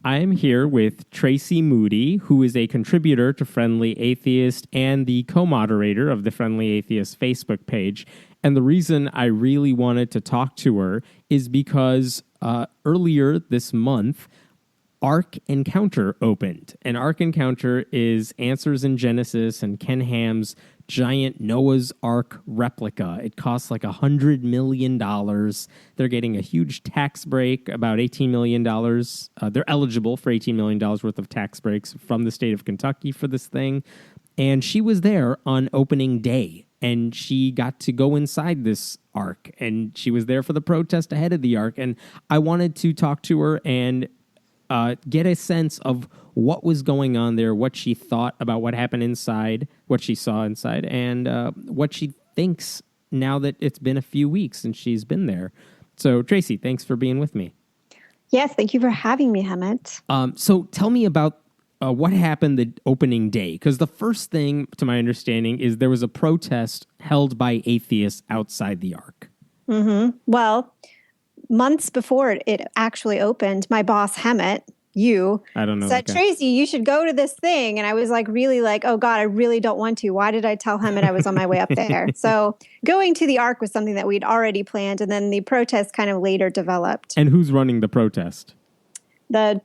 I am here with Tracey Moody, who is a contributor to Friendly Atheist and the co-moderator of the Friendly Atheist Facebook page. And the reason I really wanted to talk to her is because earlier this month, Ark Encounter opened. And Ark Encounter is Answers in Genesis and Ken Ham's giant Noah's Ark replica. It costs like $100 million. They're getting a huge tax break, about $18 million. They're eligible for $18 million worth of tax breaks from the state of Kentucky for this thing. And she was there on opening day, and she got to go inside this Ark, and she was there for the protest ahead of the Ark. And I wanted to talk to her and get a sense of what was going on there, what she thought about what happened inside, what she saw inside, and what she thinks now that it's been a few weeks and she's been there. So, Tracey, thanks for being with me. Yes, thank you for having me, Hammett. So tell me about what happened the opening day, because the first thing, to my understanding, is there was a protest held by atheists outside the Ark. Mm-hmm. Well, months before it actually opened, my boss, Hammett, said, Tracey, you should go to this thing. And I was oh God, I really don't want to. Why did I tell Hammett I was on my way up there? So going to the Ark was something that we'd already planned. And then the protest kind of later developed. And who's running the protest? The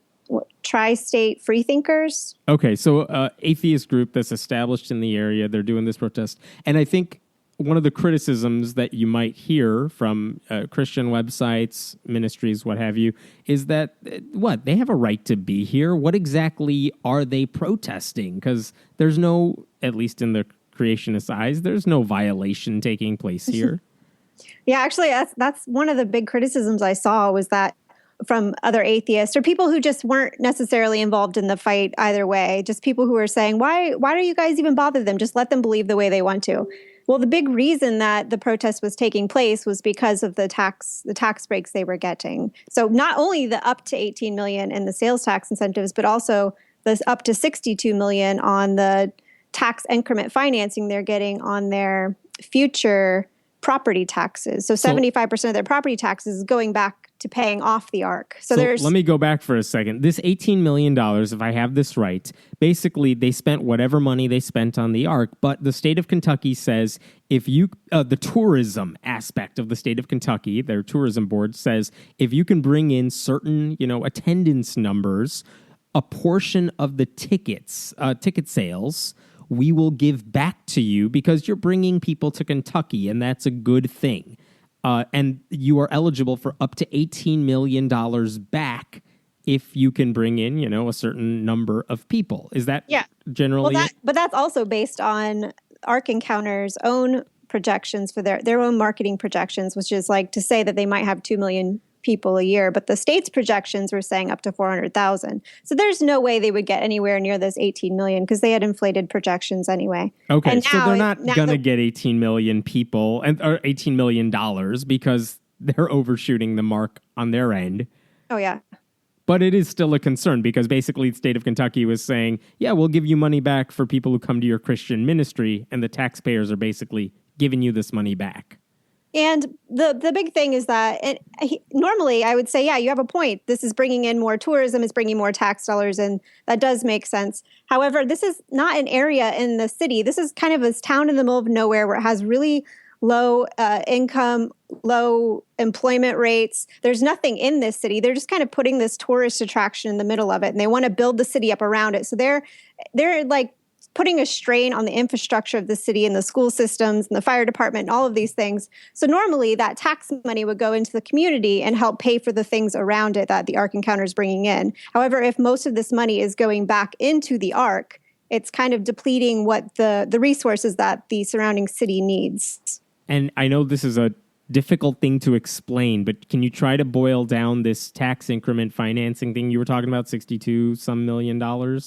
Tri-State Freethinkers. Okay, so atheist group that's established in the area. They're doing this protest. And I think one of the criticisms that you might hear from Christian websites, ministries, what have you, is that, they have a right to be here. What exactly are they protesting? Because there's no, at least in the creationist eyes, there's no violation taking place here. Yeah, actually, that's one of the big criticisms I saw was that from other atheists or people who just weren't necessarily involved in the fight either way, just people who were saying, why do you guys even bother them? Just let them believe the way they want to. Well, the big reason that the protest was taking place was because of the tax breaks they were getting. So not only the up to $18 million in the sales tax incentives, but also the up to $62 million on the tax increment financing they're getting on their future property taxes. So 75% of their property taxes is going back to paying off the Ark. So let me go back for a second. This $18 million, if I have this right, basically they spent whatever money they spent on the Ark, but the state of Kentucky says the tourism aspect of the state of Kentucky, their tourism board says, if you can bring in certain, attendance numbers, a portion of the ticket sales, we will give back to you because you're bringing people to Kentucky, and that's a good thing. And you are eligible for up to $18 million back if you can bring in, a certain number of people. Is that generally? Well, but that's also based on Ark Encounter's own projections for their own marketing projections, which is like to say that they might have 2 million people a year, but the state's projections were saying up to 400,000. So there's no way they would get anywhere near this 18 million because they had inflated projections anyway. Okay, and so they're not going to get 18 million people or $18 million because they're overshooting the mark on their end. Oh, yeah. But it is still a concern because basically the state of Kentucky was saying, yeah, we'll give you money back for people who come to your Christian ministry, and the taxpayers are basically giving you this money back. And the big thing is that normally I would say, yeah, you have a point. This is bringing in more tourism, it's bringing more tax dollars, and that does make sense. However, this is not an area in the city. This is kind of this town in the middle of nowhere where it has really low income, low employment rates. There's nothing in this city. They're just kind of putting this tourist attraction in the middle of it, and they want to build the city up around it. So they're like putting a strain on the infrastructure of the city and the school systems and the fire department and all of these things. So normally that tax money would go into the community and help pay for the things around it that the Ark Encounter is bringing in. However, if most of this money is going back into the Ark, it's kind of depleting what the resources that the surrounding city needs. And I know this is a difficult thing to explain, but can you try to boil down this tax increment financing thing you were talking about, $62 million?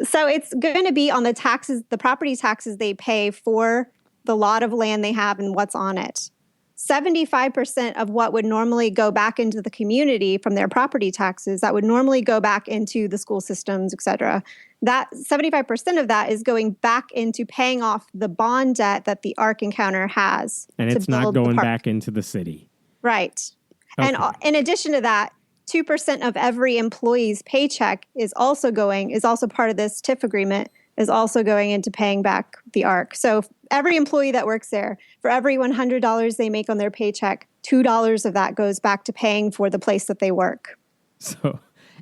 So it's going to be on the taxes, the property taxes they pay for the lot of land they have and what's on it. 75% of what would normally go back into the community from their property taxes, that would normally go back into the school systems, et cetera. That 75% of that is going back into paying off the bond debt that the Ark Encounter has. And it's not going back into the city. Right. Okay. And in addition to that, 2% of every employee's paycheck is also part of this TIF agreement, is also going into paying back the ARC. So every employee that works there, for every $100 they make on their paycheck, $2 of that goes back to paying for the place that they work. So,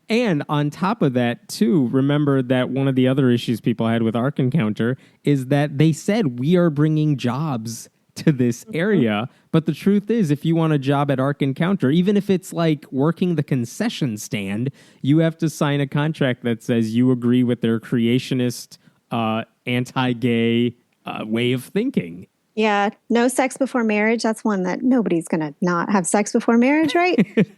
and on top of that, too, remember that one of the other issues people had with Ark Encounter is that they said we are bringing jobs to this area. But the truth is, if you want a job at Ark Encounter, even if it's like working the concession stand, you have to sign a contract that says you agree with their creationist, anti-gay way of thinking. Yeah, no sex before marriage. That's one that nobody's going to not have sex before marriage, right?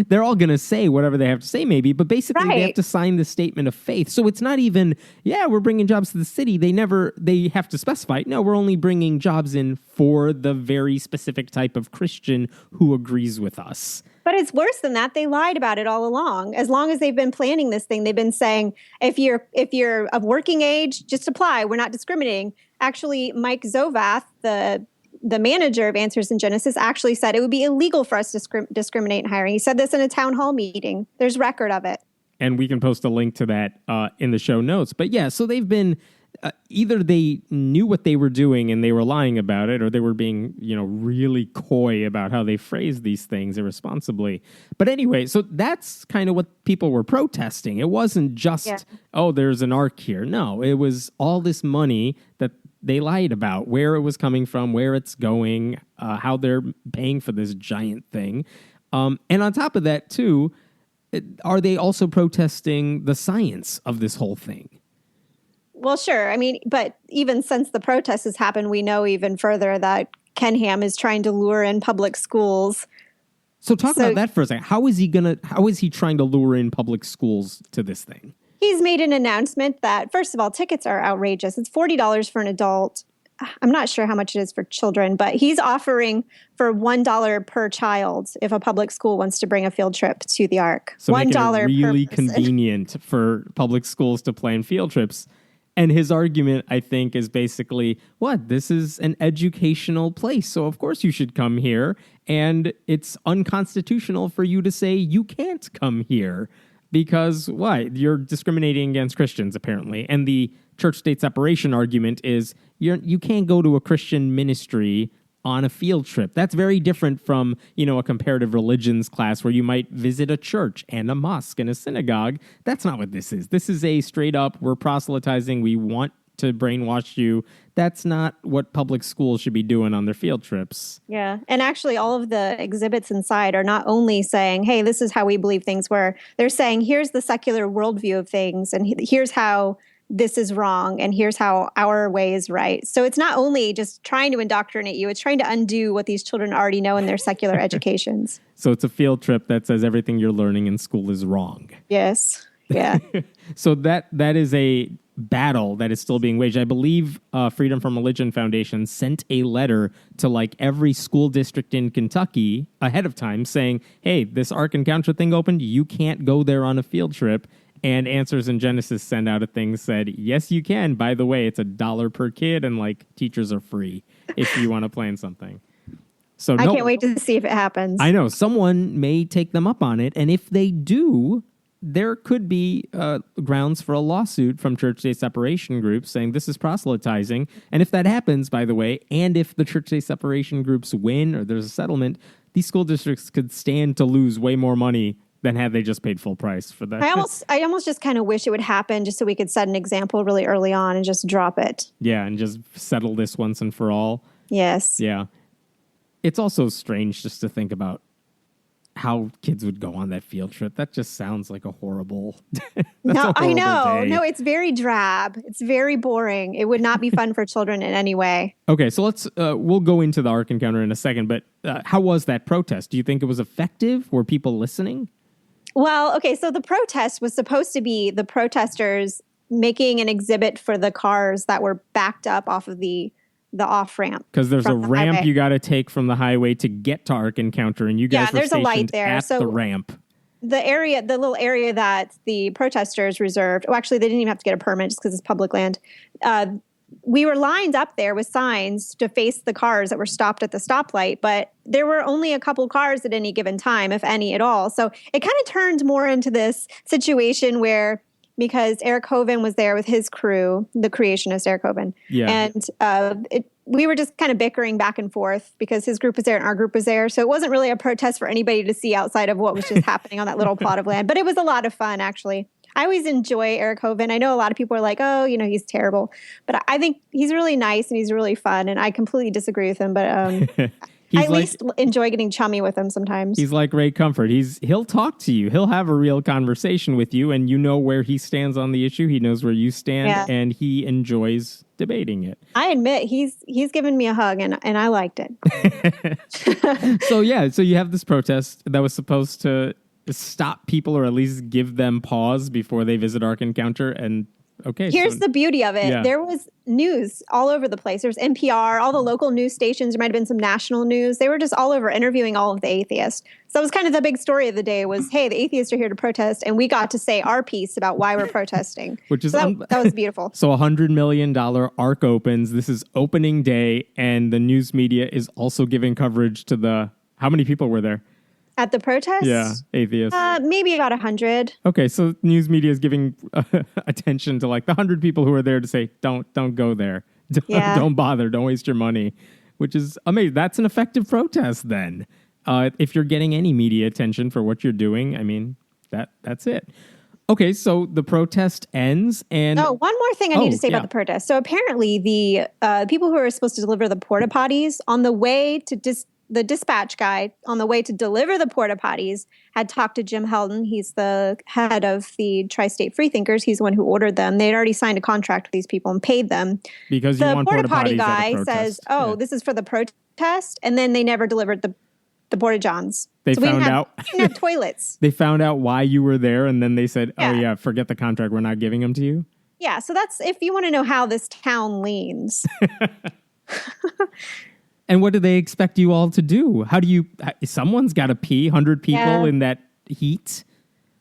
They're all going to say whatever they have to say, maybe, but basically Right. They have to sign the statement of faith. So it's not even, we're bringing jobs to the city. They have to specify, no, we're only bringing jobs in for the very specific type of Christian who agrees with us. But it's worse than that. They lied about it all along. As long as they've been planning this thing, they've been saying, if you're of working age, just apply. We're not discriminating. Actually, Mike Zovath, the manager of Answers in Genesis, actually said it would be illegal for us to discriminate in hiring. He said this in a town hall meeting. There's record of it. And we can post a link to that in the show notes. But yeah, so they've been... either they knew what they were doing and they were lying about it, or they were being, really coy about how they phrased these things irresponsibly. But anyway, so that's kind of what people were protesting. It wasn't just, there's an ark here. No, it was all this money that they lied about, where it was coming from, where it's going, how they're paying for this giant thing. And on top of that, too, are they also protesting the science of this whole thing? Well, sure. I mean, but even since the protest has happened, we know even further that Ken Ham is trying to lure in public schools. So talk about that for a second. How is he trying to lure in public schools to this thing? He's made an announcement that, first of all, tickets are outrageous. It's $40 for an adult. I'm not sure how much it is for children, but he's offering for $1 per child if a public school wants to bring a field trip to the Ark. So $1 making it really per person. convenient for public schools to plan field trips. And his argument, I think, is basically, this is an educational place, so of course you should come here, and it's unconstitutional for you to say you can't come here, because, you're discriminating against Christians, apparently. And the church-state separation argument is, you can't go to a Christian ministry on a field trip. That's very different from, a comparative religions class where you might visit a church and a mosque and a synagogue. That's not what this is. This is a straight up, we're proselytizing, we want to brainwash you. That's not what public schools should be doing on their field trips. Yeah. And actually, all of the exhibits inside are not only saying, hey, this is how we believe things were. They're saying, here's the secular worldview of things, and here's how this is wrong, and here's how our way is right. So it's not only just trying to indoctrinate you, it's trying to undo what these children already know in their secular educations. So it's a field trip that says everything you're learning in school is wrong. Yes. Yeah. So that is a battle that is still being waged. I believe Freedom from Religion Foundation sent a letter to every school district in Kentucky ahead of time saying, hey, this Ark Encounter thing opened, you can't go there on a field trip. And Answers in Genesis sent out a thing said, yes, you can. By the way, it's $1 per kid, and teachers are free if you want to plan something. So I can't wait to see if it happens. I know someone may take them up on it, and if they do, there could be grounds for a lawsuit from church-state separation groups saying this is proselytizing. And if that happens, by the way, and if the church-state separation groups win or there's a settlement, these school districts could stand to lose way more money than had they just paid full price for that. I almost just kind of wish it would happen just so we could set an example really early on and just drop it. Yeah, and just settle this once and for all. Yes. Yeah. It's also strange just to think about how kids would go on that field trip. That just sounds like a horrible No, I know. day. No, it's very drab. It's very boring. It would not be fun for children in any way. Okay, so we'll go into the Ark Encounter in a second, but how was that protest? Do you think it was effective? Were people listening? Well, okay, so the protest was supposed to be the protesters making an exhibit for the cars that were backed up off of the off-ramp. Because there's a ramp highway. You got to take from the highway to get to Ark Encounter, and you guys were there's a light stationed there. at So the ramp. The little area that the protesters reserved, actually, they didn't even have to get a permit just because it's public land. we were lined up there with signs to face the cars that were stopped at the stoplight, but there were only a couple cars at any given time, if any at all. So it kind of turned more into this situation where, because Eric Hovind was there with his crew, the creationist Eric Hovind, and we were just kind of bickering back and forth because his group was there and our group was there. So it wasn't really a protest for anybody to see outside of what was just happening on that little plot of land. But it was a lot of fun, actually. I always enjoy Eric Hovind. I know a lot of people are like, oh, he's terrible. But I think he's really nice and he's really fun. And I completely disagree with him. But I at least enjoy getting chummy with him sometimes. He's like Ray Comfort. He'll talk to you. He'll have a real conversation with you. And you know where he stands on the issue. He knows where you stand. Yeah. And he enjoys debating it. I admit he's given me a hug and I liked it. So you have this protest that was supposed to stop people or at least give them pause before they visit Ark Encounter. And here's the beauty of it. Yeah. There was news all over the place. There's NPR, all the local news stations. There might have been some national news. They were just all over interviewing all of the atheists. So that was kind of the big story of the day was, hey, the atheists are here to protest. And we got to say our piece about why we're protesting. Which is that was beautiful. So $100 million Ark opens. This is opening day. And the news media is also giving coverage to how many people were there? At the protest? Yeah, atheists. Maybe about 100. Okay, so news media is giving attention to like the 100 people who are there to say, don't go there. Don't bother. Don't waste your money, which is amazing. That's an effective protest then. If you're getting any media attention for what you're doing, I mean, that's it. Okay, so the protest ends and... Oh, one more thing I need to say about the protest. So apparently the people who are supposed to deliver the porta potties on the way to the dispatch guy on the way to deliver the porta potties had talked to Jim Heldon. He's the head of the Tri-State Freethinkers. He's the one who ordered them. They'd already signed a contract with these people and paid them. Because the you want porta potty guy says, this is for the protest. And then they never delivered the porta johns. They found out. We didn't have toilets. They found out why you were there. And then they said, forget the contract. We're not giving them to you. Yeah. So that's, if you want to know how this town leans. And what do they expect you all to do? Someone's got to pee, 100 people in that heat?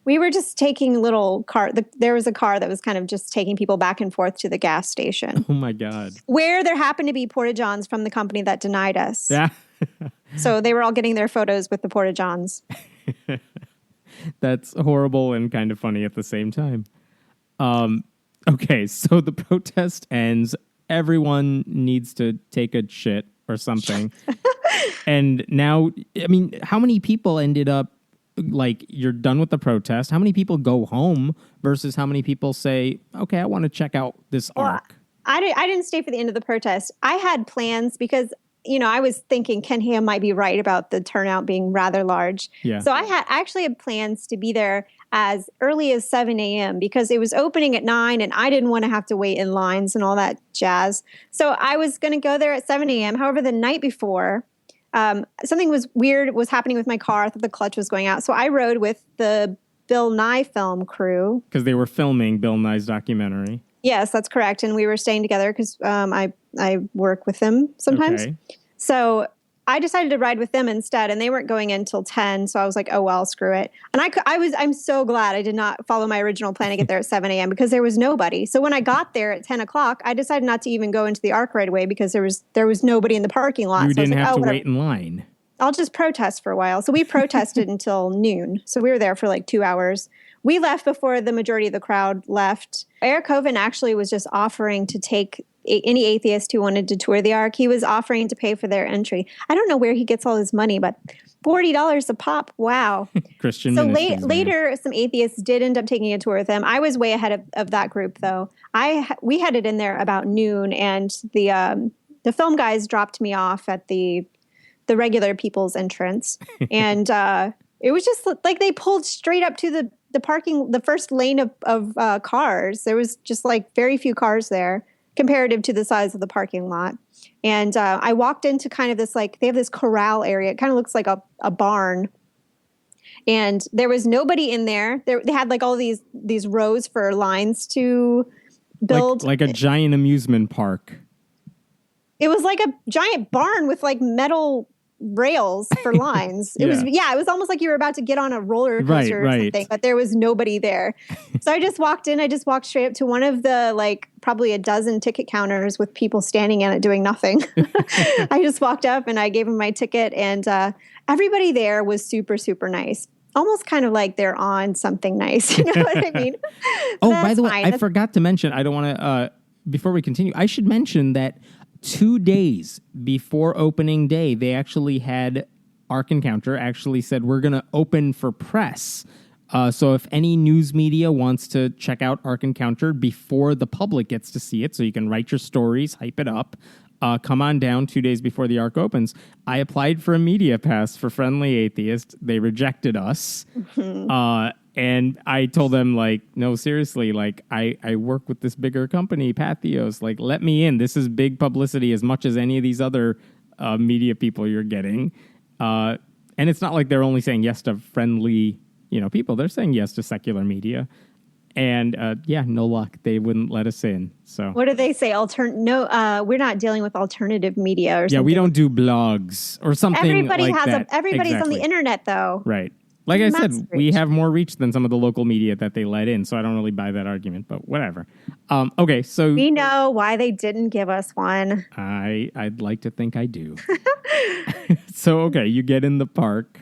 We were just taking a little car. There was a car that was kind of just taking people back and forth to the gas station. Oh, my God. Where there happened to be porta-johns from the company that denied us. Yeah. So they were all getting their photos with the porta-johns. That's horrible and kind of funny at the same time. Okay, so the protest ends. Everyone needs to take a shit or something. And now, I mean, how many people ended up, like, you're done with the protest? How many people go home versus how many people say, okay, I want to check out this Ark? I didn't stay for the end of the protest. I had plans because, I was thinking Ken Ham might be right about the turnout being rather large. Yeah. So I actually had plans to be there as early as 7 a.m. because it was opening at 9 and I didn't want to have to wait in lines and all that jazz. So I was going to go there at 7 a.m. However, the night before, something was happening with my car. I thought the clutch was going out. So I rode with the Bill Nye film crew. Because they were filming Bill Nye's documentary. Yes, that's correct. And we were staying together because I work with them sometimes. Okay. So I decided to ride with them instead, and they weren't going in till 10. So I was like, oh, well, screw it. And I'm so glad I did not follow my original plan to get there at 7 a.m. because there was nobody. So when I got there at 10 o'clock, I decided not to even go into the Ark right away because there was nobody in the parking lot. You didn't have to wait in line. I'll just protest for a while. So we protested until noon. So we were there for like 2 hours. We left before the majority of the crowd left. Eric Hovind actually was just offering to take any atheist who wanted to tour the Ark. He was offering to pay for their entry. I don't know where he gets all his money, but $40 a pop. Wow. Christian So ministries, later, some atheists did end up taking a tour with him. I was way ahead of that group, though. We headed in there about noon, and the film guys dropped me off at the regular people's entrance. And it was just like they pulled straight up to the first lane of cars. There was just like very few cars there comparative to the size of the parking lot. And I walked into kind of this, like, they have this corral area. It kind of looks like a barn. And there was nobody in there. They had like all these rows for lines to build. Like a giant amusement park. It was like a giant barn with like metal rails for lines. It was almost like you were about to get on a roller coaster or something, but there was nobody there. So I just walked in. I just walked straight up to one of the like probably a dozen ticket counters with people standing in it doing nothing. I just walked up and I gave them my ticket, and everybody there was super, super nice. Almost kind of like they're on something nice. You know what I mean? Oh, by the way, I forgot to mention, I don't want to, before we continue, I should mention that 2 days before opening day, they actually had Ark Encounter actually said, we're going to open for press. So if any news media wants to check out Ark Encounter before the public gets to see it, so you can write your stories, hype it up, come on down 2 days before the Ark opens. I applied for a media pass for Friendly Atheist. They rejected us. Mm-hmm. And I told them, like, no, seriously, like, I work with this bigger company, Patheos. Like, let me in. This is big publicity as much as any of these other media people you're getting. And it's not like they're only saying yes to friendly, people. They're saying yes to secular media. And, no luck. They wouldn't let us in. So what do they say? We're not dealing with alternative media or something. Yeah, we don't do blogs or something Everybody's exactly. on the internet, though. Right. Like I said, we have more reach than some of the local media that they let in, so I don't really buy that argument, but whatever. Okay, so we know why they didn't give us one. I'd like to think I do. So, okay, you get in the park.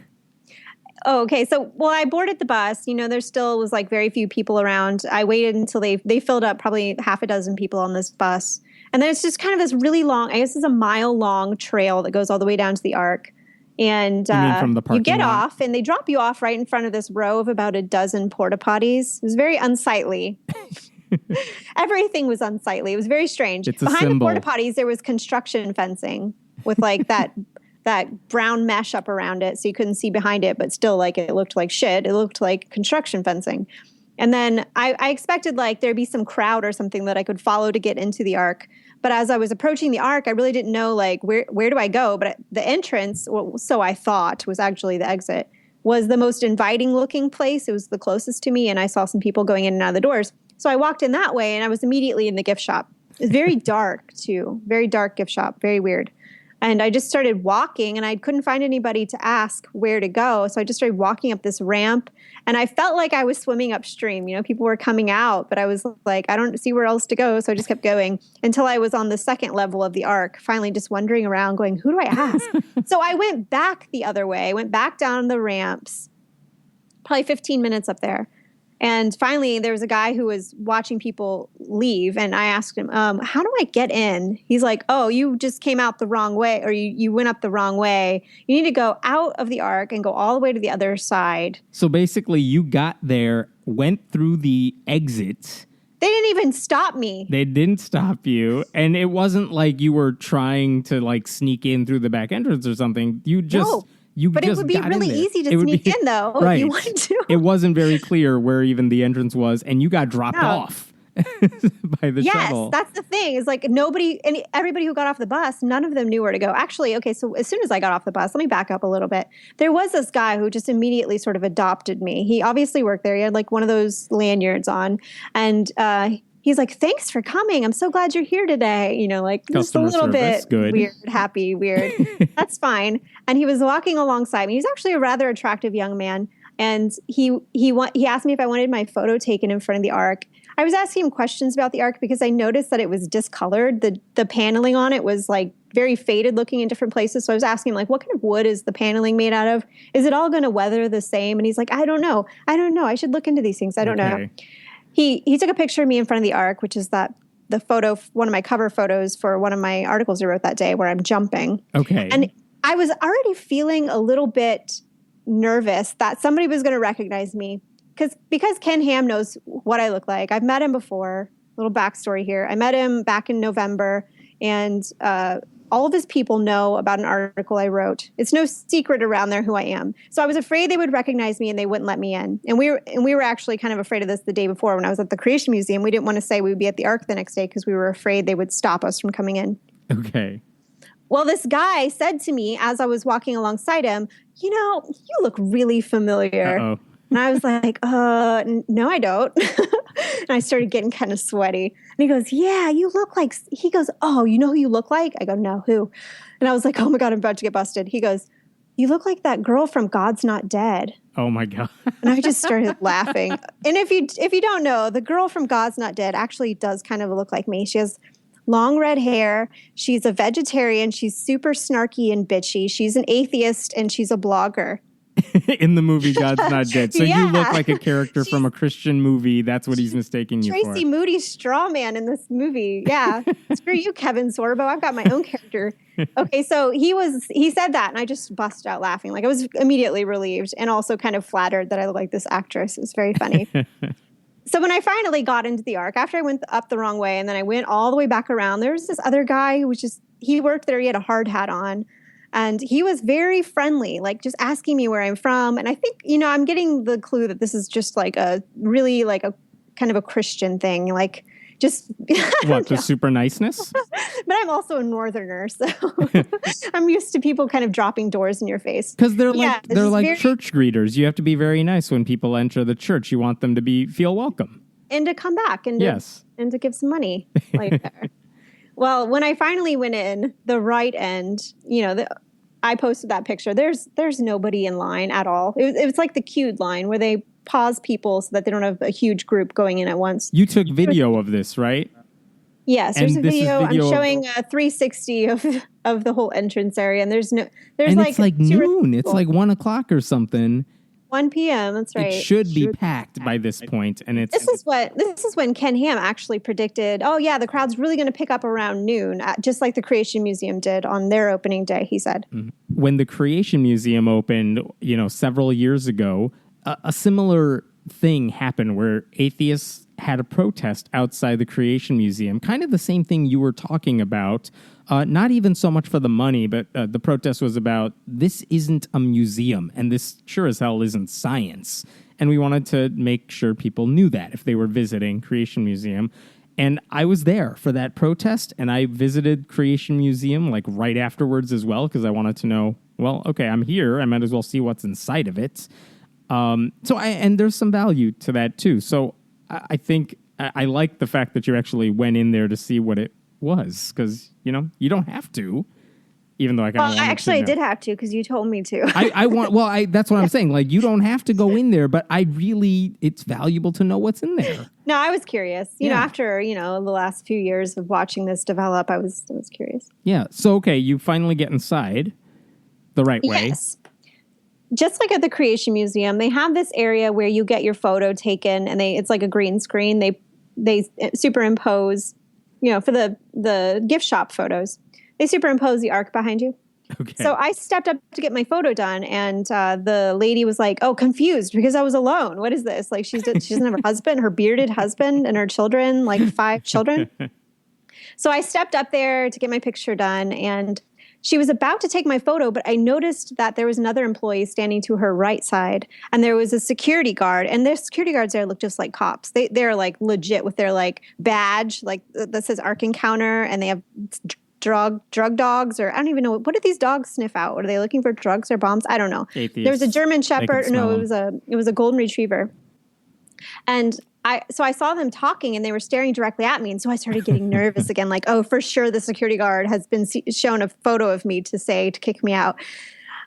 Oh, okay. So, I boarded the bus. There still was like very few people around. I waited until they filled up probably half a dozen people on this bus. And then it's just kind of this really long, I guess it's a mile-long trail that goes all the way down to the Ark. And from the you get lot? off and they drop you off right in front of this row of about a dozen porta potties. It was very unsightly. Everything was unsightly. It was very strange. It's a Behind symbol. the porta potties, there was construction fencing with like that brown mesh up around it, so you couldn't see behind it, but still like it looked like shit. It looked like construction fencing. And then I expected like there'd be some crowd or something that I could follow to get into the Ark. But as I was approaching the Ark, I really didn't know, like, where do I go? But the entrance, so I thought, was actually the exit, was the most inviting looking place. It was the closest to me, and I saw some people going in and out of the doors. So I walked in that way, and I was immediately in the gift shop. It was very dark, too. Very dark gift shop. Very weird. And I just started walking, and I couldn't find anybody to ask where to go. So I just started walking up this ramp, and I felt like I was swimming upstream. People were coming out, but I was like, I don't see where else to go. So I just kept going until I was on the second level of the Ark, finally just wandering around going, who do I ask? So I went back the other way. I went back down the ramps, probably 15 minutes up there. And finally, there was a guy who was watching people leave, and I asked him, how do I get in? He's like, oh, you just came out the wrong way, or you went up the wrong way. You need to go out of the Ark and go all the way to the other side. So basically, you got there, went through the exit. They didn't even stop me. They didn't stop you, and it wasn't like you were trying to like sneak in through the back entrance or something. You just... No. But it would be really easy to sneak in, though, right. if you wanted to. It wasn't very clear where even the entrance was, and you got dropped off by the shuttle. Yes, that's the thing. It's like everybody who got off the bus, none of them knew where to go. Actually, okay, so as soon as I got off the bus, let me back up a little bit. There was this guy who just immediately sort of adopted me. He obviously worked there. He had like one of those lanyards on, and he's like, thanks for coming. I'm so glad you're here today. Like just a little bit weird, happy, weird. That's fine. And he was walking alongside me. He's actually a rather attractive young man. And he asked me if I wanted my photo taken in front of the Ark. I was asking him questions about the Ark because I noticed that it was discolored. The paneling on it was like very faded looking in different places. So I was asking him, like, what kind of wood is the paneling made out of? Is it all going to weather the same? And he's like, I don't know. I should look into these things. I don't know. He took a picture of me in front of the Ark, which is the photo, one of my cover photos for one of my articles I wrote that day where I'm jumping. Okay. And I was already feeling a little bit nervous that somebody was going to recognize me because Ken Ham knows what I look like. I've met him before. Little backstory here. I met him back in November, and all of his people know about an article I wrote. It's no secret around there who I am. So I was afraid they would recognize me and they wouldn't let me in. And we were actually kind of afraid of this the day before when I was at the Creation Museum. We didn't want to say we would be at the Ark the next day because we were afraid they would stop us from coming in. Okay. Well, this guy said to me as I was walking alongside him, you look really familiar. Uh-oh. And I was like, no, I don't. And I started getting kind of sweaty. And he goes, yeah, you look like, he goes, oh, you know who you look like? I go, no, who? And I was like, oh my God, I'm about to get busted. He goes, you look like that girl from God's Not Dead. Oh my God. And I just started laughing. And if you don't know, the girl from God's Not Dead actually does kind of look like me. She has long red hair. She's a vegetarian. She's super snarky and bitchy. She's an atheist and she's a blogger. In the movie God's Not Dead. So Yeah. you look like a character from a Christian movie. That's what he's mistaking you for. Tracey Moody's straw man in this movie. Yeah. Screw you, Kevin Sorbo. I've got my own character. Okay, so he said that and I just busted out laughing. Like I was immediately relieved and also kind of flattered that I look like this actress. It was very funny. So when I finally got into the Ark, after I went up the wrong way and then I went all the way back around, there was this other guy who he worked there. He had a hard hat on. And he was very friendly, like just asking me where I'm from. And I think, I'm getting the clue that this is just like a really like a kind of a Christian thing, like just what, the super niceness? But I'm also a northerner, so I'm used to people kind of dropping doors in your face. Because they're like church greeters. You have to be very nice when people enter the church. You want them to feel welcome. And to come back and to give some money like there. Well, when I finally went in, the right end, I posted that picture. There's nobody in line at all. It was like the queued line where they pause people so that they don't have a huge group going in at once. You took video of this, right? Yes, there's a video. I'm showing a 360 of the whole entrance area, and there's it's like noon. It's like 1 o'clock or something. 1 p.m. That's right. It should be packed by this point, and this is when Ken Ham actually predicted. Oh yeah, the crowd's really going to pick up around noon, just like the Creation Museum did on their opening day. He said when the Creation Museum opened, several years ago, a similar thing happened where atheists had a protest outside the Creation Museum. Kind of the same thing you were talking about. Not even so much for the money, but the protest was about, this isn't a museum, and this sure as hell isn't science. And we wanted to make sure people knew that if they were visiting Creation Museum. And I was there for that protest, and I visited Creation Museum like right afterwards as well, because I wanted to know, well, okay, I'm here. I might as well see what's inside of it. And there's some value to that too. So I think I like the fact that you actually went in there to see what it was, because you don't have to, even though I kind of I did have to because you told me to. That's what I'm saying. Like, you don't have to go in there, but it's valuable to know what's in there. No, I was curious. After the last few years of watching this develop, I was curious. Yeah. So okay, you finally get inside the right way. Yes. Just like at the Creation Museum, they have this area where you get your photo taken, and it's like a green screen. They superimpose, for the gift shop photos, they superimpose the Ark behind you. Okay. So I stepped up to get my photo done, and the lady was like, "Oh, confused because I was alone. What is this? Like, she doesn't have her husband, her bearded husband, and her children, like 5 children." So I stepped up there to get my picture done, and she was about to take my photo, but I noticed that there was another employee standing to her right side, and there was a security guard. And their security guards there look just like cops. They're like legit with their like badge, like that says Ark Encounter, and they have drug dogs, or I don't even know, what do these dogs sniff out? Are they looking for drugs or bombs? I don't know. Atheists. There was a German Shepherd. No, it was a golden retriever, and I saw them talking, and they were staring directly at me. And so I started getting nervous again, like, oh, for sure the security guard has been shown a photo of me to kick me out.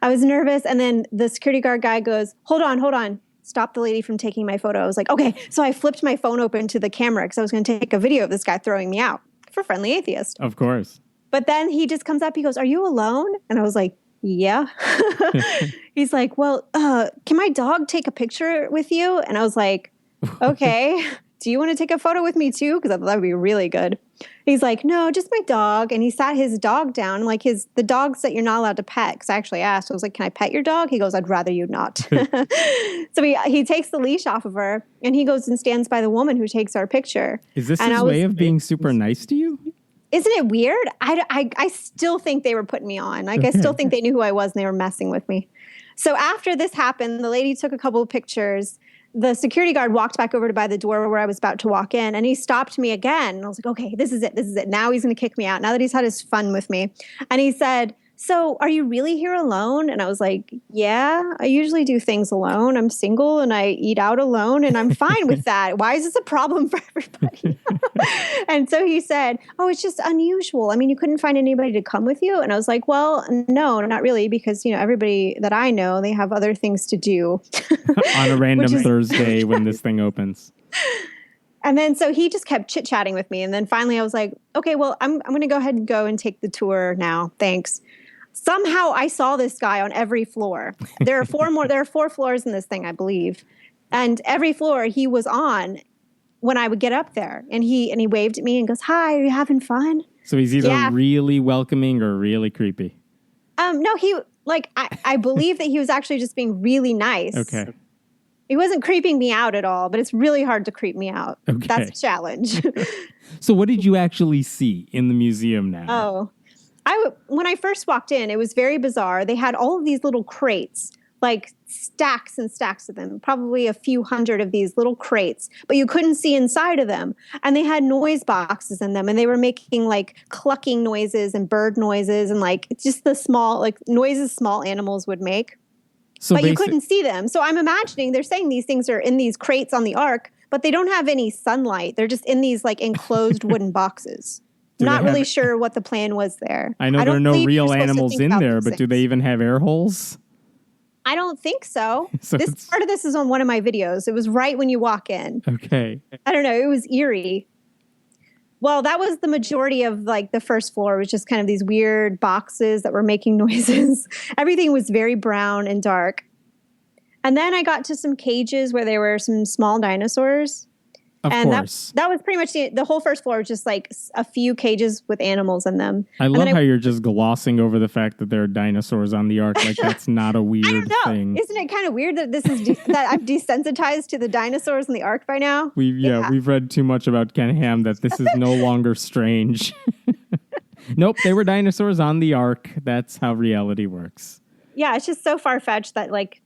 I was nervous. And then the security guard guy goes, hold on. Stop the lady from taking my photo. I was like, okay. So I flipped my phone open to the camera because I was going to take a video of this guy throwing me out for Friendly Atheist. Of course. But then he just comes up. He goes, are you alone? And I was like, yeah. He's like, well, can my dog take a picture with you? And I was like, okay, do you want to take a photo with me too? Because I thought that would be really good. He's like, no, just my dog. And he sat his dog down, like the dogs that you're not allowed to pet. Because I actually asked, I was like, can I pet your dog? He goes, I'd rather you not. So he takes the leash off of her, and he goes and stands by the woman who takes our picture. Is this his way of being super nice to you? Isn't it weird? I still think they were putting me on. Like, I still think they knew who I was, and they were messing with me. So after this happened, the lady took a couple of pictures. The security guard walked back over to by the door where I was about to walk in, and he stopped me again. And I was like, okay, this is it. Now he's going to kick me out, now that he's had his fun with me. And he said, so are you really here alone? And I was like, yeah, I usually do things alone. I'm single, and I eat out alone, and I'm fine with that. Why is this a problem for everybody? And so he said, oh, it's just unusual. I mean, you couldn't find anybody to come with you? And I was like, well, no, not really, because, everybody that I know, they have other things to do. On a random Thursday when this thing opens. And then so he just kept chit-chatting with me. And then finally I was like, okay, well, I'm going to go ahead and go and take the tour now. Thanks. Somehow I saw this guy on every floor. There are four floors in this thing, I believe. And every floor he was on when I would get up there. And he waved at me and goes, hi, are you having fun? So he's either really welcoming or really creepy. No, I believe that he was actually just being really nice. Okay. He wasn't creeping me out at all, but it's really hard to creep me out. Okay. That's a challenge. So what did you actually see in the museum now? When I first walked in, it was very bizarre. They had all of these little crates, like stacks and stacks of them, probably a few hundred of these little crates, but you couldn't see inside of them. And they had noise boxes in them, and they were making like clucking noises and bird noises and like just the small like noises small animals would make. But you couldn't see them. So I'm imagining they're saying these things are in these crates on the ark, but they don't have any sunlight. They're just in these like enclosed wooden boxes. Not really sure what the plan was there. I know there are no real animals in there, but do they even have air holes? I don't think so. Part of this is on one of my videos. It was right when you walk in. Okay. I don't know. It was eerie. Well, that was the majority of like the first floor, was just kind of these weird boxes that were making noises. Everything was very brown and dark. And then I got to some cages where there were some small dinosaurs. Of course. That was pretty much the whole first floor was just like a few cages with animals in them. I love how you're just glossing over the fact that there are dinosaurs on the ark. Like that's not a weird thing. Isn't it kind of weird that this is that I'm desensitized to the dinosaurs in the ark by now? We've read too much about Ken Ham that this is no longer strange. Nope, they were dinosaurs on the ark. That's how reality works. Yeah, it's just so far-fetched that like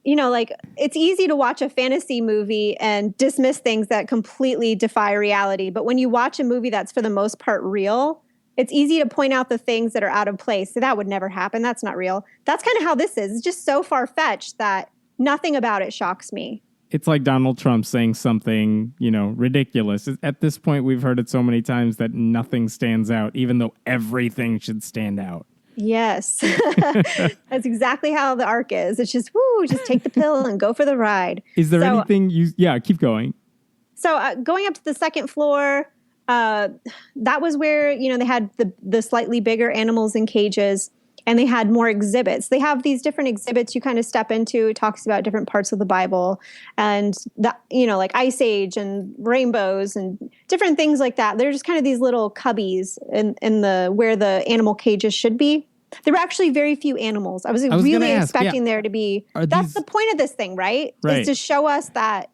it's easy to watch a fantasy movie and dismiss things that completely defy reality. But when you watch a movie that's for the most part real, it's easy to point out the things that are out of place. So that would never happen. That's not real. That's kind of how this is. It's just so far-fetched that nothing about it shocks me. It's like Donald Trump saying something, ridiculous. At this point, we've heard it so many times that nothing stands out, even though everything should stand out. Yes. That's exactly how the ark is. It's just, just take the pill and go for the ride. Is there anything keep going. So going up to the second floor, that was where, they had the slightly bigger animals in cages, and they had more exhibits. They have these different exhibits you kind of step into. It talks about different parts of the Bible and like Ice Age and rainbows and different things like that. They're just kind of these little cubbies in the where the animal cages should be. There were actually very few animals. I was really expecting there to be. That's the point of this thing, right? Is to show us that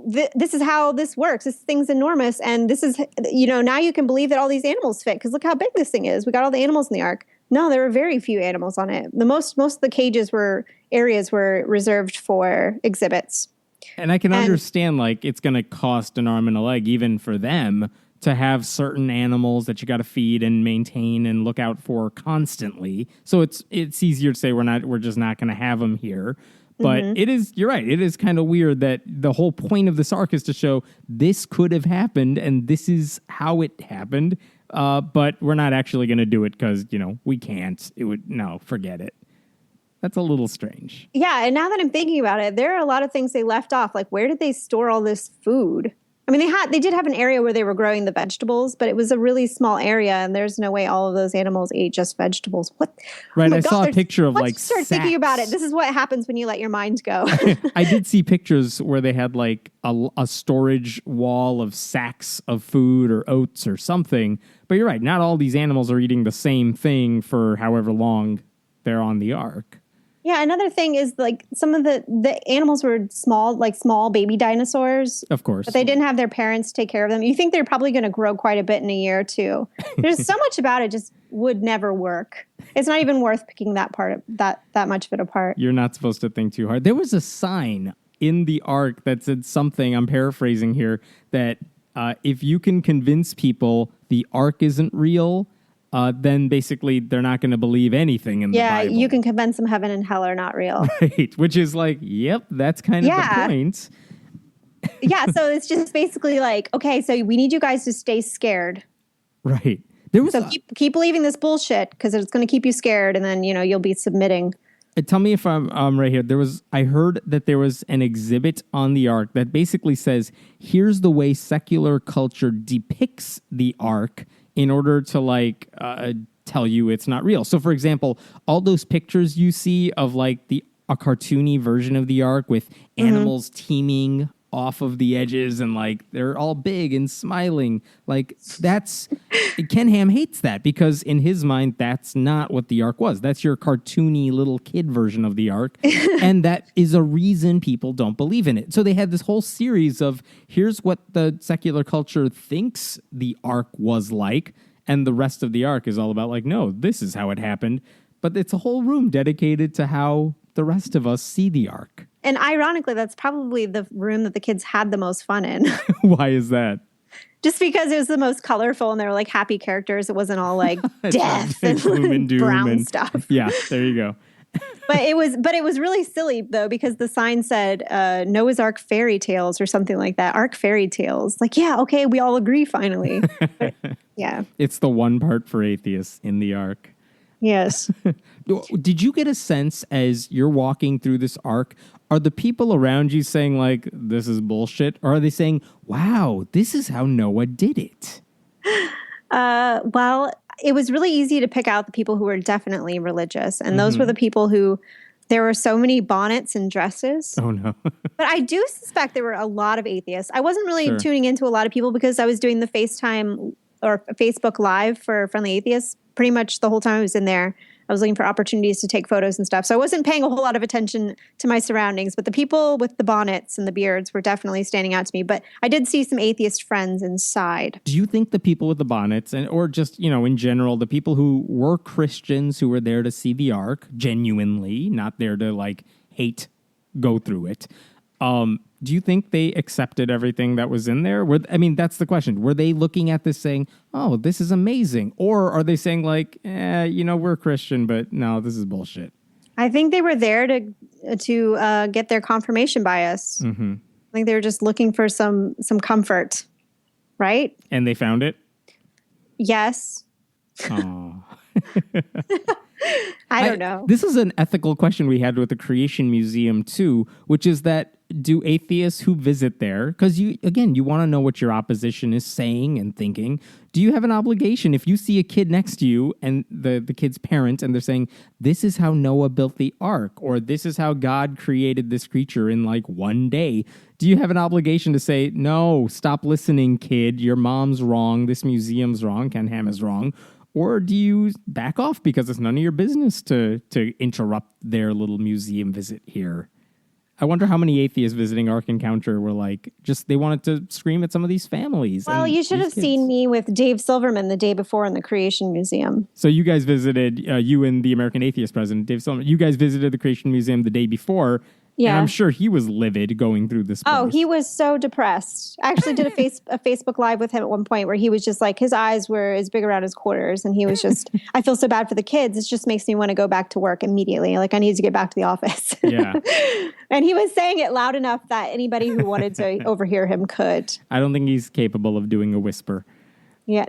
this is how this works. This thing's enormous, and this is now you can believe that all these animals fit because look how big this thing is. We got all the animals in the ark. No, there were very few animals on it. Most of the cages were reserved for exhibits. And I can understand like it's going to cost an arm and a leg even for them to have certain animals that you got to feed and maintain and look out for constantly. So it's easier to say we're just not going to have them here. But you're right. It is kind of weird that the whole point of this arc is to show this could have happened and this is how it happened. But we're not actually going to do it because, we can't. Forget it. That's a little strange. Yeah, and now that I'm thinking about it, there are a lot of things they left off. Like, where did they store all this food? I mean, they did have an area where they were growing the vegetables, but it was a really small area, and there's no way all of those animals ate just vegetables. What? Right, I saw a picture of once you start thinking about it, this is what happens when you let your mind go. I did see pictures where they had like a storage wall of sacks of food or oats or something. But you're right, not all these animals are eating the same thing for however long they're on the ark. Yeah, another thing is like some of the animals were small baby dinosaurs. Of course. But they didn't have their parents take care of them. You think they're probably going to grow quite a bit in a year or two. There's so much about it just would never work. It's not even worth picking that much of it apart. You're not supposed to think too hard. There was a sign in the ark that said something, I'm paraphrasing here, that if you can convince people the ark isn't real, then basically they're not going to believe anything in the Bible. Yeah, you can convince them heaven and hell are not real. Right, which is like, yep, that's kind of the point. Yeah, so it's just basically like, okay, so we need you guys to stay scared. Right. There was So keep believing this bullshit because it's going to keep you scared, and then you'll be submitting. Tell me if I'm right here. I heard that there was an exhibit on the Ark that basically says, here's the way secular culture depicts the Ark in order to tell you it's not real. So, for example, all those pictures you see of like a cartoony version of the Ark with animals teeming off of the edges and like they're all big and smiling, like that's Ken Ham hates that because in his mind that's not what the Ark was. That's your cartoony little kid version of the Ark. And that is a reason people don't believe in it. So they had this whole series of here's what the secular culture thinks the Ark was like, and the rest of the Ark is all about like, no, this is how it happened. But it's a whole room dedicated to how the rest of us see the Ark. And ironically, that's probably the room that the kids had the most fun in. Why is that? Just because it was the most colorful and they were like happy characters. It wasn't all like death and gloom and doom brown and stuff. Yeah, there you go. But it was really silly though, because the sign said Noah's Ark fairy tales or something like that. Ark fairy tales. Like, yeah, okay, we all agree finally. But, yeah. It's the one part for atheists in the Ark. Yes. Did you get a sense as you're walking through this Ark, are the people around you saying like, this is bullshit? Or are they saying, wow, this is how Noah did it? Well, it was really easy to pick out the people who were definitely religious. And those were the people who, there were so many bonnets and dresses. Oh, no. But I do suspect there were a lot of atheists. I wasn't really tuning into a lot of people because I was doing the FaceTime or Facebook Live for Friendly Atheists pretty much the whole time I was in there. I was looking for opportunities to take photos and stuff. So I wasn't paying a whole lot of attention to my surroundings, but the people with the bonnets and the beards were definitely standing out to me. But I did see some atheist friends inside. Do you think the people with the bonnets or just, in general, the people who were Christians who were there to see the Ark genuinely, not there to like go through it, do you think they accepted everything that was in there? That's the question. Were they looking at this saying, oh, this is amazing? Or are they saying like, we're Christian, but no, this is bullshit? I think they were there to get their confirmation bias. Mm-hmm. I think they were just looking for some comfort, right? And they found it? Yes. Oh. I don't know. This is an ethical question we had with the Creation Museum too, which is that do atheists who visit there, because you want to know what your opposition is saying and thinking, do you have an obligation if you see a kid next to you and the kid's parent and they're saying, this is how Noah built the Ark, or this is how God created this creature in like one day, do you have an obligation to say, no, stop listening, kid, your mom's wrong, this museum's wrong, Ken Ham is wrong? Or do you back off because it's none of your business to interrupt their little museum visit here? I wonder how many atheists visiting Ark Encounter were like, they wanted to scream at some of these families. Well, you should have seen me with Dave Silverman the day before in the Creation Museum. So you guys visited, you and the American Atheist president, Dave Silverman, you guys visited the Creation Museum the day before. Yeah. And I'm sure he was livid going through this place. Oh, he was so depressed. I actually did a Facebook Live with him at one point where he was just like, his eyes were as big around his quarters. And he was just, I feel so bad for the kids. It just makes me want to go back to work immediately. Like I need to get back to the office. Yeah. And he was saying it loud enough that anybody who wanted to overhear him could. I don't think he's capable of doing a whisper. Yeah.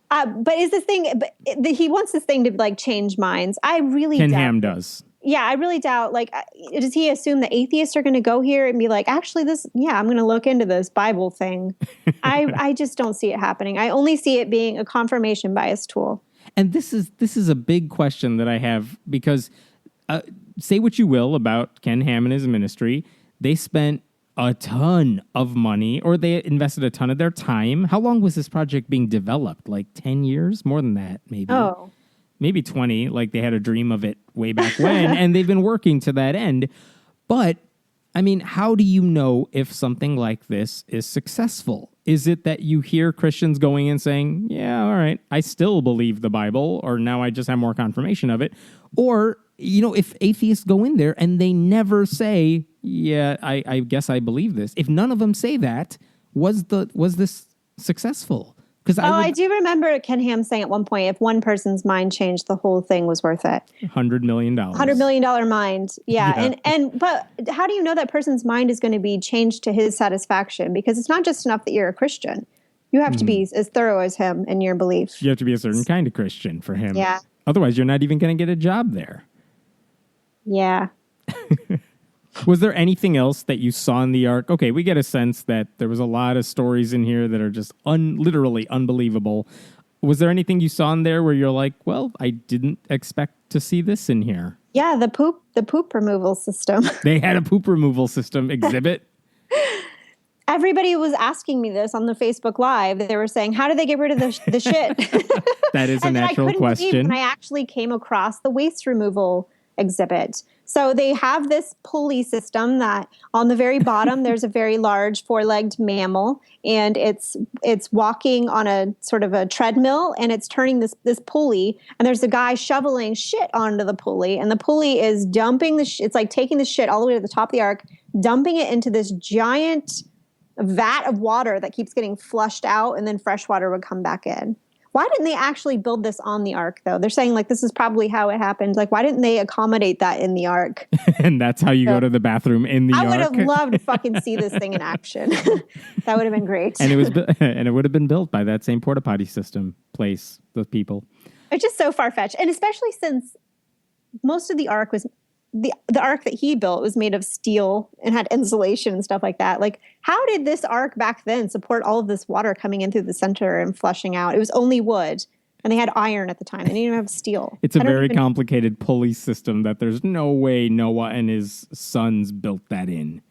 But is this thing, he wants this thing to like change minds. I really Ken Ham does. Yeah, I really doubt, like, does he assume the atheists are going to go here and be like, actually, I'm going to look into this Bible thing. I just don't see it happening. I only see it being a confirmation bias tool. And this is a big question that I have because say what you will about Ken Ham and his ministry. They spent a ton of money, or they invested a ton of their time. How long was this project being developed? Like 10 years? More than that, maybe. Oh. Maybe 20, like they had a dream of it way back when, and they've been working to that end. But, how do you know if something like this is successful? Is it that you hear Christians going and saying, yeah, all right, I still believe the Bible, or now I just have more confirmation of it? Or, if atheists go in there and they never say, yeah, I guess I believe this. If none of them say that, was this successful? I do remember Ken Ham saying at one point, if one person's mind changed, the whole thing was worth it. $100 million. $100 million mind. Yeah. But how do you know that person's mind is going to be changed to his satisfaction? Because it's not just enough that you're a Christian. You have to be as thorough as him in your belief. You have to be a certain kind of Christian for him. Yeah. Otherwise, you're not even going to get a job there. Yeah. Was there anything else that you saw in the arc? Okay, we get a sense that there was a lot of stories in here that are just literally unbelievable. Was there anything you saw in there where you're like, well, I didn't expect to see this in here? Yeah, the poop removal system. They had a poop removal system exhibit. Everybody was asking me this on the Facebook Live. They were saying, how do they get rid of the shit? That is a natural question. When I actually came across the waste removal exhibit. So they have this pulley system that on the very bottom, there's a very large four-legged mammal, and it's walking on a sort of a treadmill, and it's turning this pulley, and there's a guy shoveling shit onto the pulley, and the pulley is dumping it's like taking the shit all the way to the top of the ark, dumping it into this giant vat of water that keeps getting flushed out, and then fresh water would come back in. Why didn't they actually build this on the ark, though? They're saying, like, this is probably how it happened. Like, why didn't they accommodate that in the ark? And that's how you go to the bathroom in the ark? I would have loved to fucking see this thing in action. That would have been great. And it would have been built by that same porta potty system place, those people. It's just so far-fetched. And especially since most of the ark was... The ark that he built was made of steel and had insulation and stuff like that. Like, how did this ark back then support all of this water coming in through the center and flushing out? It was only wood, and they had iron at the time. They didn't even have steel. It's a very complicated pulley system that there's no way Noah and his sons built that in,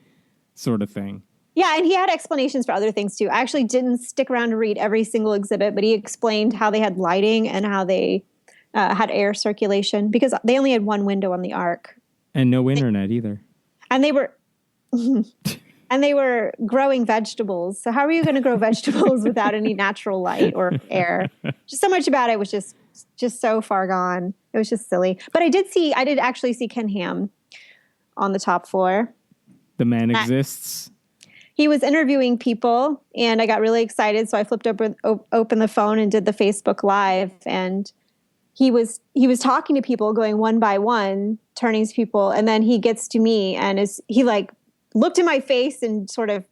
sort of thing. Yeah, and he had explanations for other things, too. I actually didn't stick around to read every single exhibit, but he explained how they had lighting and how they had air circulation, because they only had one window on the ark. And no internet either. And they were growing vegetables. So how are you going to grow vegetables without any natural light or air? Just so much about it was just so far gone. It was just silly. But I did actually see Ken Ham on the top floor. The man exists. He was interviewing people, and I got really excited. So I flipped open the phone and did the Facebook Live, and he was talking to people, going one by one, turning to people, and then he gets to me, and he like looked in my face and sort of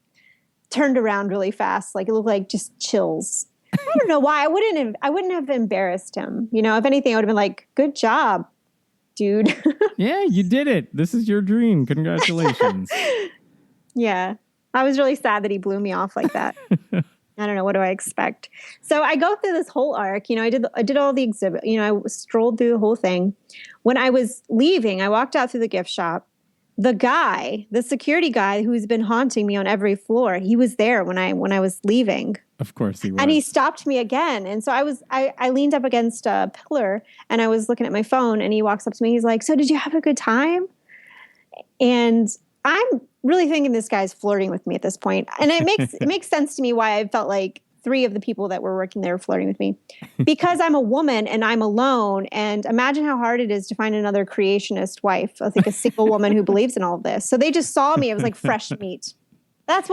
turned around really fast, like it looked like just chills. I don't know why. I wouldn't have embarrassed him. You know, if anything, I would have been like, "Good job, dude." Yeah, you did it. This is your dream. Congratulations. Yeah, I was really sad that he blew me off like that. I don't know. What do I expect? So I go through this whole arc. You know, I did all the exhibit. You know, I strolled through the whole thing. When I was leaving, I walked out through the gift shop. The security guy who's been haunting me on every floor, he was there when I was leaving. Of course he was. And he stopped me again. And so I leaned up against a pillar, and I was looking at my phone, and he walks up to me. He's like, "So did you have a good time?" And I'm really thinking this guy's flirting with me at this point. And it makes sense to me why I felt like 3 of the people that were working there were flirting with me. Because I'm a woman and I'm alone. And imagine how hard it is to find another creationist wife. I think a single woman who believes in all of this. So they just saw me. It was like fresh meat. That's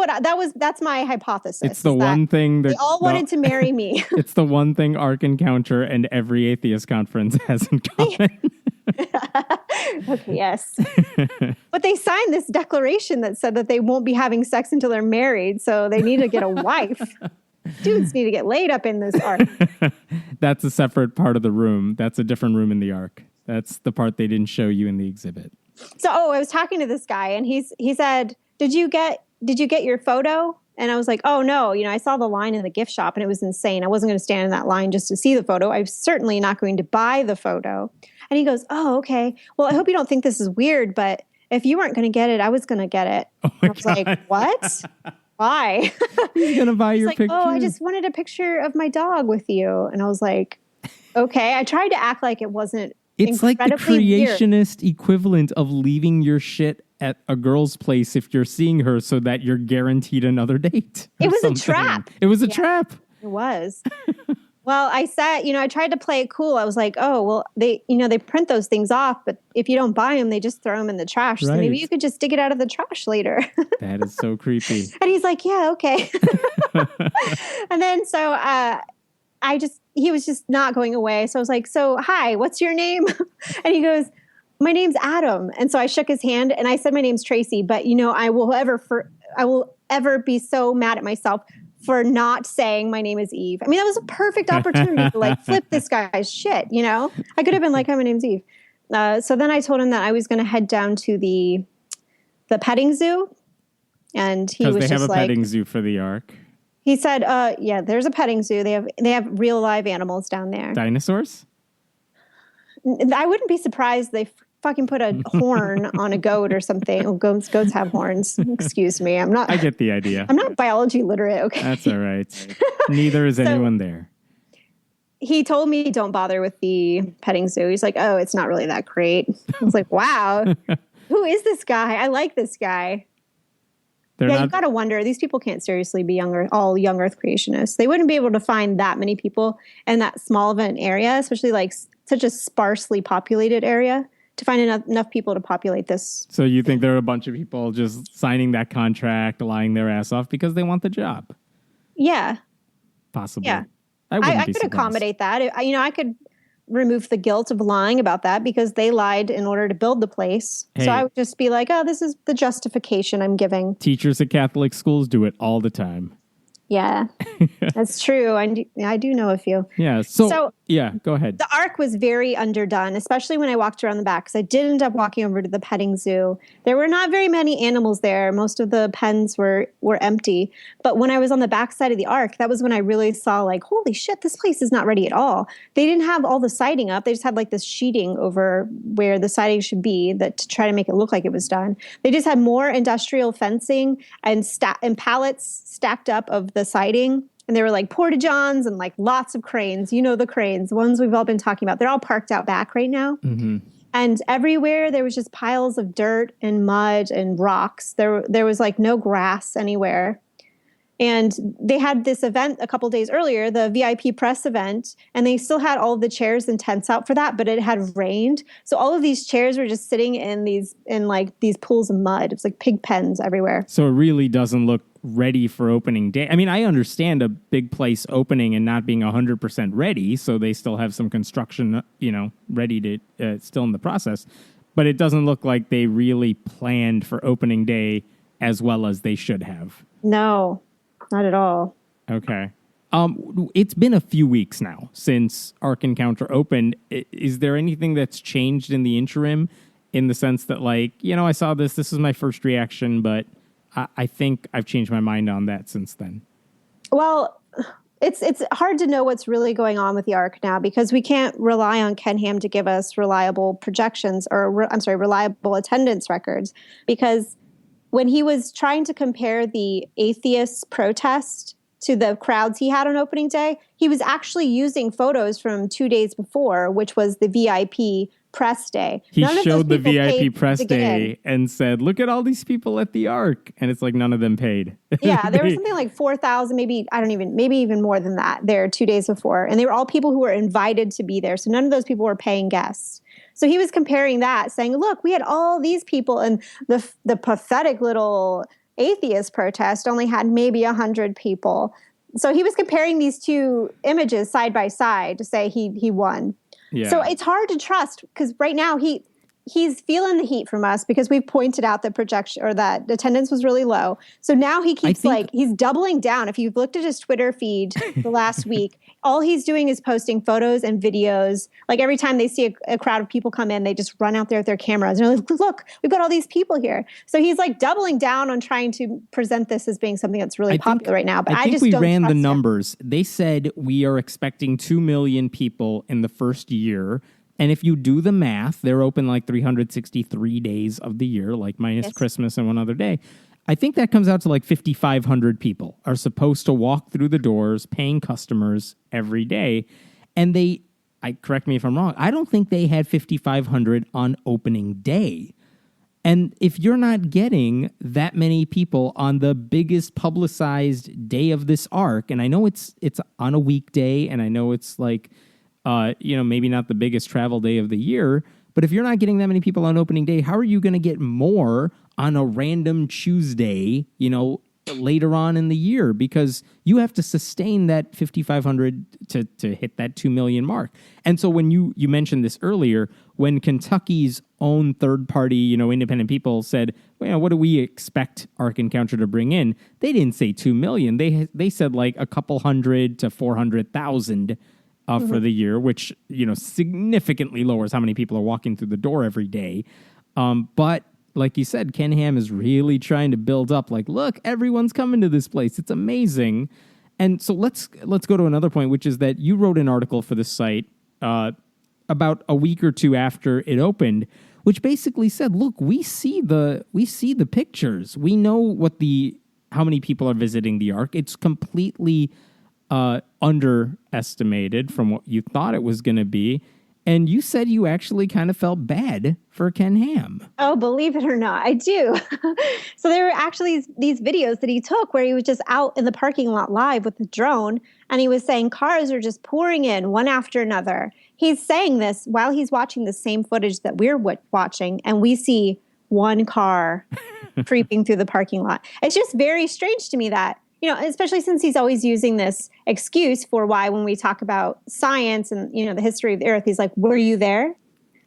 my hypothesis. It's the one thing they all wanted to marry me. It's the one thing Ark Encounter and every atheist conference has in common. Okay, yes. But they signed this declaration that said that they won't be having sex until they're married, so they need to get a wife. Dudes need to get laid up in this ark. That's a separate part of the room. That's a different room in the ark. That's the part they didn't show you in the exhibit. So, I was talking to this guy, and he said, Did you get your photo? And I was like, "Oh, no, you know, I saw the line in the gift shop, and it was insane. I wasn't going to stand in that line just to see the photo. I'm certainly not going to buy the photo." And he goes, "Oh, okay. Well, I hope you don't think this is weird, but if you weren't going to get it, I was going to get it." I was like, "What? Why?" He's going to buy your picture. "Oh, I just wanted a picture of my dog with you." And I was like, "Okay." I tried to act like it wasn't It's like the creationist equivalent of leaving your shit at a girl's place if you're seeing her so that you're guaranteed another date. It was a trap. It was a trap. It was. Well, I said, I tried to play it cool. I was like, "Oh, well, they print those things off, but if you don't buy them, they just throw them in the trash. Right. So maybe you could just dig it out of the trash later." That is so creepy. And he's like, "Yeah, okay." And then so he was just not going away. So I was like, so hi, what's your name? And he goes, my name's Adam. And so I shook his hand and I said, my name's Tracey, but I will ever be so mad at myself for not saying my name is Eve. I mean, that was a perfect opportunity to like flip this guy's shit. I could have been like, hi, my name's Eve. So then I told him that I was going to head down to the petting zoo. And he was just like, because they have a petting zoo for the Ark. He said, yeah, there's a petting zoo. They have real live animals down there. Dinosaurs? I wouldn't be surprised they fucking put a horn on a goat or something. Oh, goats have horns. Excuse me. I get the idea. I'm not biology literate, okay? That's all right. Neither is anyone there. He told me don't bother with the petting zoo. He's like, oh, it's not really that great. I was like, wow. Who is this guy? I like this guy. You got to wonder. These people can't seriously be all young Earth creationists. They wouldn't be able to find that many people in that small of an area, especially like such a sparsely populated area, to find enough people to populate this. So you think there are a bunch of people just signing that contract, lying their ass off because they want the job? Yeah. Possibly. Yeah. I could accommodate that. I could remove the guilt of lying about that because they lied in order to build the place. Hey. So I would just be like, oh, this is the justification I'm giving. Teachers at Catholic schools do it all the time. Yeah, that's true. I do know a few. Yeah. So yeah, go ahead. The Ark was very underdone, especially when I walked around the back, because I did end up walking over to the petting zoo. There were not very many animals there. Most of the pens were empty. But when I was on the back side of the Ark, that was when I really saw like, holy shit, this place is not ready at all. They didn't have all the siding up. They just had like this sheeting over where the siding should be to try to make it look like it was done. They just had more industrial fencing and pallets stacked up of the siding. And there were like porta-johns and like lots of cranes. The cranes, the ones we've all been talking about. They're all parked out back right now. Mm-hmm. And everywhere there was just piles of dirt and mud and rocks. There was like no grass anywhere. And they had this event a couple days earlier, the VIP press event, and they still had all of the chairs and tents out for that, but it had rained. So all of these chairs were just sitting in these pools of mud. It was like pig pens everywhere. So it really doesn't look ready for opening day. I mean, I understand a big place opening and not being 100% ready, so they still have some construction, ready to still in the process. But it doesn't look like they really planned for opening day as well as they should have. No. Not at all. Okay. It's been a few weeks now since Ark Encounter opened. Is there anything that's changed in the interim in the sense that, like, I saw this is my first reaction, but I think I've changed my mind on that since then? Well, it's hard to know what's really going on with the Ark now because we can't rely on Ken Ham to give us reliable projections reliable attendance records, because when he was trying to compare the Atheist protest to the crowds he had on opening day, he was actually using photos from 2 days before, which was the VIP press day. He showed the VIP press day and said, look at all these people at the Ark. And it's like none of them paid. Yeah, there was something like 4,000, maybe even more than that there 2 days before. And they were all people who were invited to be there. So none of those people were paying guests. So he was comparing that, saying, look, we had all these people, and the pathetic little atheist protest only had maybe 100 people. So he was comparing these two images side by side to say he won. Yeah. So it's hard to trust because right now he's feeling the heat from us because we've pointed out that that attendance was really low. So now he keeps he's doubling down. If you've looked at his Twitter feed the last week, all he's doing is posting photos and videos. Like every time they see a crowd of people come in, they just run out there with their cameras and they're like, look, we've got all these people here. So he's like doubling down on trying to present this as being something that's really popular right now. But I just don't trust him. We ran the numbers. They said we are expecting 2 million people in the first year. And if you do the math, they're open like 363 days of the year, like minus Christmas and one other day. I think that comes out to like 5,500 people are supposed to walk through the doors, paying customers every day. And correct me if I'm wrong, I don't think they had 5,500 on opening day. And if you're not getting that many people on the biggest publicized day of this Ark, and I know it's on a weekday, and I know it's like, maybe not the biggest travel day of the year, but if you're not getting that many people on opening day, how are you going to get more on a random Tuesday, later on in the year, because you have to sustain that 5,500 to hit that 2 million mark. And so when you mentioned this earlier, when Kentucky's own third party, independent people said, well, what do we expect Ark Encounter to bring in? They didn't say 2 million. They said like a couple hundred to 400,000 for the year, which, significantly lowers how many people are walking through the door every day. But like you said, Ken Ham is really trying to build up like, look, everyone's coming to this place. It's amazing. And so let's go to another point, which is that you wrote an article for the site about a week or two after it opened, which basically said, look, we see the pictures. We know how many people are visiting the Ark. It's completely underestimated from what you thought it was going to be. And you said you actually kind of felt bad for Ken Ham. Oh, believe it or not, I do. So there were actually these videos that he took where he was just out in the parking lot live with the drone, and he was saying cars are just pouring in one after another. He's saying this while he's watching the same footage that we're watching, and we see one car creeping through the parking lot. It's just very strange to me that, especially since he's always using this excuse for why when we talk about science and, the history of the earth, he's like, were you there?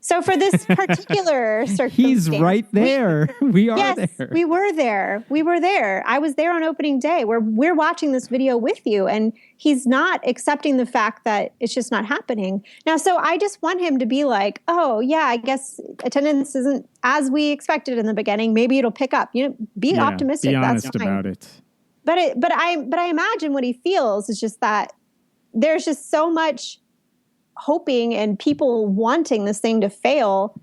So for this particular circumstance. He's right there. We are yes, there. We were there. We were there. I was there on opening day where we're watching this video with you, and he's not accepting the fact that it's just not happening. Now, so I just want him to be like, oh, yeah, I guess attendance isn't as we expected in the beginning. Maybe it'll pick up. Be optimistic. Be honest That's fine. about it. But I imagine what he feels is just that there's just so much hoping and people wanting this thing to fail,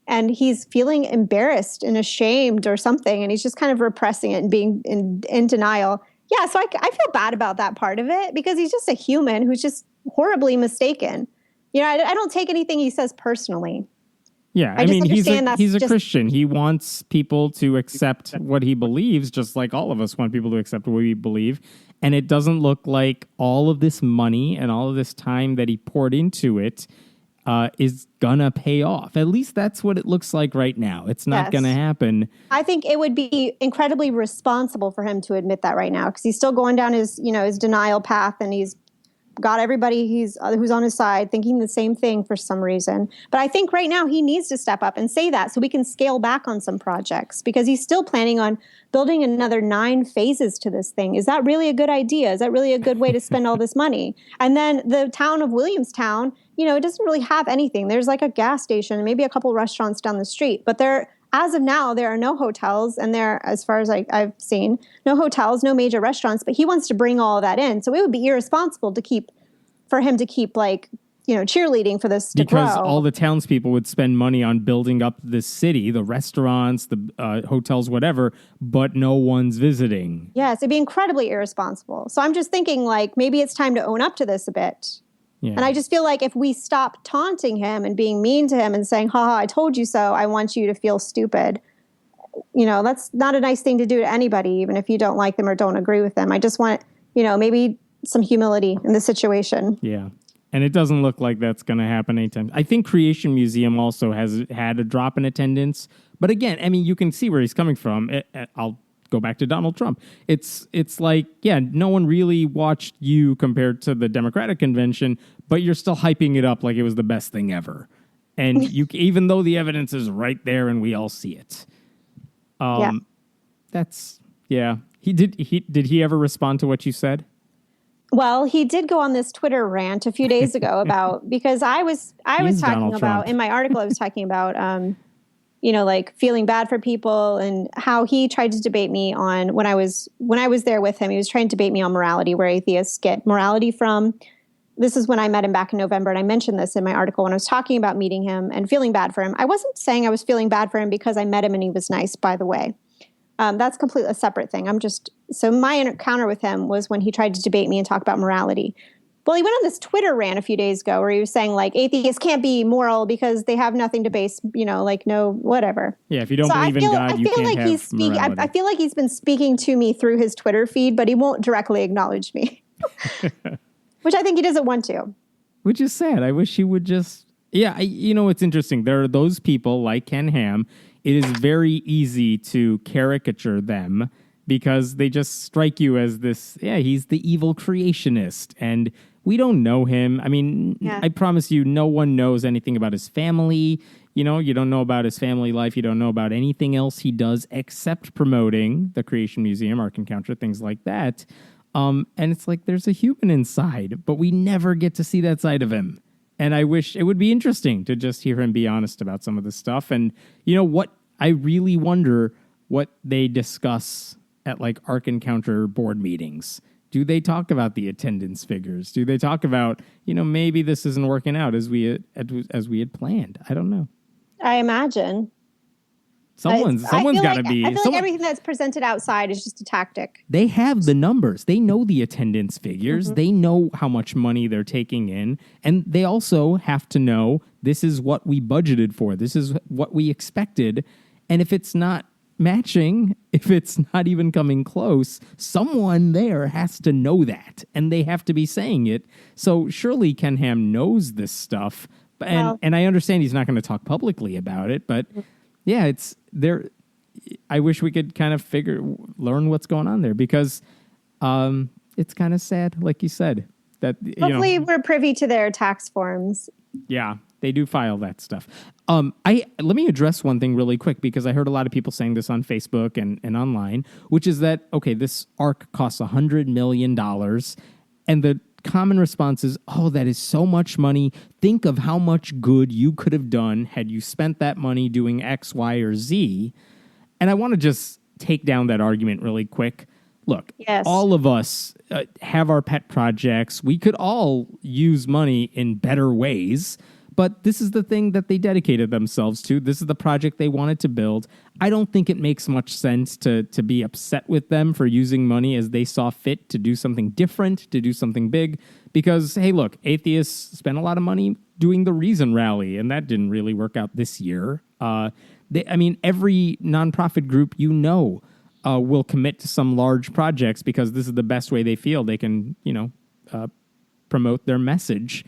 and he's feeling embarrassed and ashamed or something, and he's just kind of repressing it and being in denial. Yeah, so I feel bad about that part of it because he's just a human who's just horribly mistaken. I don't take anything he says personally. Yeah, I mean, he's a Christian. He wants people to accept what he believes, just like all of us want people to accept what we believe. And it doesn't look like all of this money and all of this time that he poured into it is gonna pay off. At least that's what it looks like right now. It's not gonna happen. I think it would be incredibly responsible for him to admit that right now, because he's still going down his denial path, and he's got everybody who's on his side thinking the same thing for some reason. But I think right now he needs to step up and say that so we can scale back on some projects, because he's still planning on building another 9 phases to this thing. Is that really a good idea? Is that really a good way to spend all this money? And then the town of Williamstown, it doesn't really have anything. There's like a gas station and maybe a couple restaurants down the street, but as of now, there are no hotels, and as far as I've seen, no hotels, no major restaurants, but he wants to bring all of that in. So it would be irresponsible for him to keep cheerleading for this to grow. Because all the townspeople would spend money on building up this city, the restaurants, the hotels, whatever, but no one's visiting. Yes, it'd be incredibly irresponsible. So I'm just thinking maybe it's time to own up to this a bit. Yeah. And I just feel like if we stop taunting him and being mean to him and saying, haha, I told you so, I want you to feel stupid, that's not a nice thing to do to anybody, even if you don't like them or don't agree with them. I just want, maybe some humility in the situation. Yeah. And it doesn't look like that's going to happen anytime. I think Creation Museum also has had a drop in attendance. But again, I mean, you can see where he's coming from. I'll go back to Donald Trump. It's like, yeah, no one really watched you compared to the Democratic convention, but you're still hyping it up like it was the best thing ever. And even though the evidence is right there and we all see it. That's, yeah. Did he ever respond to what you said? Well, he did go on this Twitter rant a few days ago about, because I was talking about, in my article, I was talking about, feeling bad for people, and how he tried to debate me on, when I was there with him, he was trying to debate me on morality, where atheists get morality from. This is when I met him back in November, and I mentioned this in my article when I was talking about meeting him and feeling bad for him. I wasn't saying I was feeling bad for him because I met him and he was nice, by the way. That's completely a separate thing. So my encounter with him was when he tried to debate me and talk about morality. Well, he went on this Twitter rant a few days ago where he was saying atheists can't be moral because they have nothing to base, no, whatever. Yeah, if you don't believe in God, you can't have morality. I feel like he's been speaking to me through his Twitter feed, but he won't directly acknowledge me, which I think he doesn't want to. Which is sad. I wish he would just, it's interesting. There are those people like Ken Ham. It is very easy to caricature them because they just strike you as this, he's the evil creationist. And we don't know him. I mean, I promise you, no one knows anything about his family. You know, you don't know about his family life. You don't know about anything else he does except promoting the Creation Museum, Ark Encounter, things like that. And it's like there's a human inside, but we never get to see that side of him. And I wish it would be interesting to just hear him be honest about some of this stuff. And you know what? I really wonder what they discuss at like Ark Encounter board meetings. Do they talk about the attendance figures? Do they talk about, you know, maybe this isn't working out as we had planned? I don't know. I imagine. Someone's got to be. I feel like everything that's presented outside is just a tactic. They have the numbers. They know the attendance figures. Mm-hmm. They know how much money they're taking in. And they also have to know this is what we budgeted for. This is what we expected. And if it's not matching, if it's not even coming close, someone there has to know that. And they have to be saying it. So surely Ken Ham knows this stuff. And I understand he's not going to talk publicly about it, but yeah, it's there. I wish we could kind of learn what's going on there, because it's kind of sad, like you said. That hopefully we're privy to their tax forms. Yeah, they do file that stuff. Let me address one thing really quick, because I heard a lot of people saying this on Facebook and online, which is that, okay, this Ark costs $100 million, and the common response is, oh, that is so much money. Think of how much good you could have done had you spent that money doing X, Y, or Z. And I want to just take down that argument really quick. Look, all of us have our pet projects. We could all use money in better ways, but this is the thing that they dedicated themselves to. This is the project they wanted to build. I don't think it makes much sense to be upset with them for using money as they saw fit to do something different, to do something big. Because, hey, look, atheists spent a lot of money doing the Reason Rally, and that didn't really work out this year. Every nonprofit group will commit to some large projects because this is the best way they feel they can, promote their message.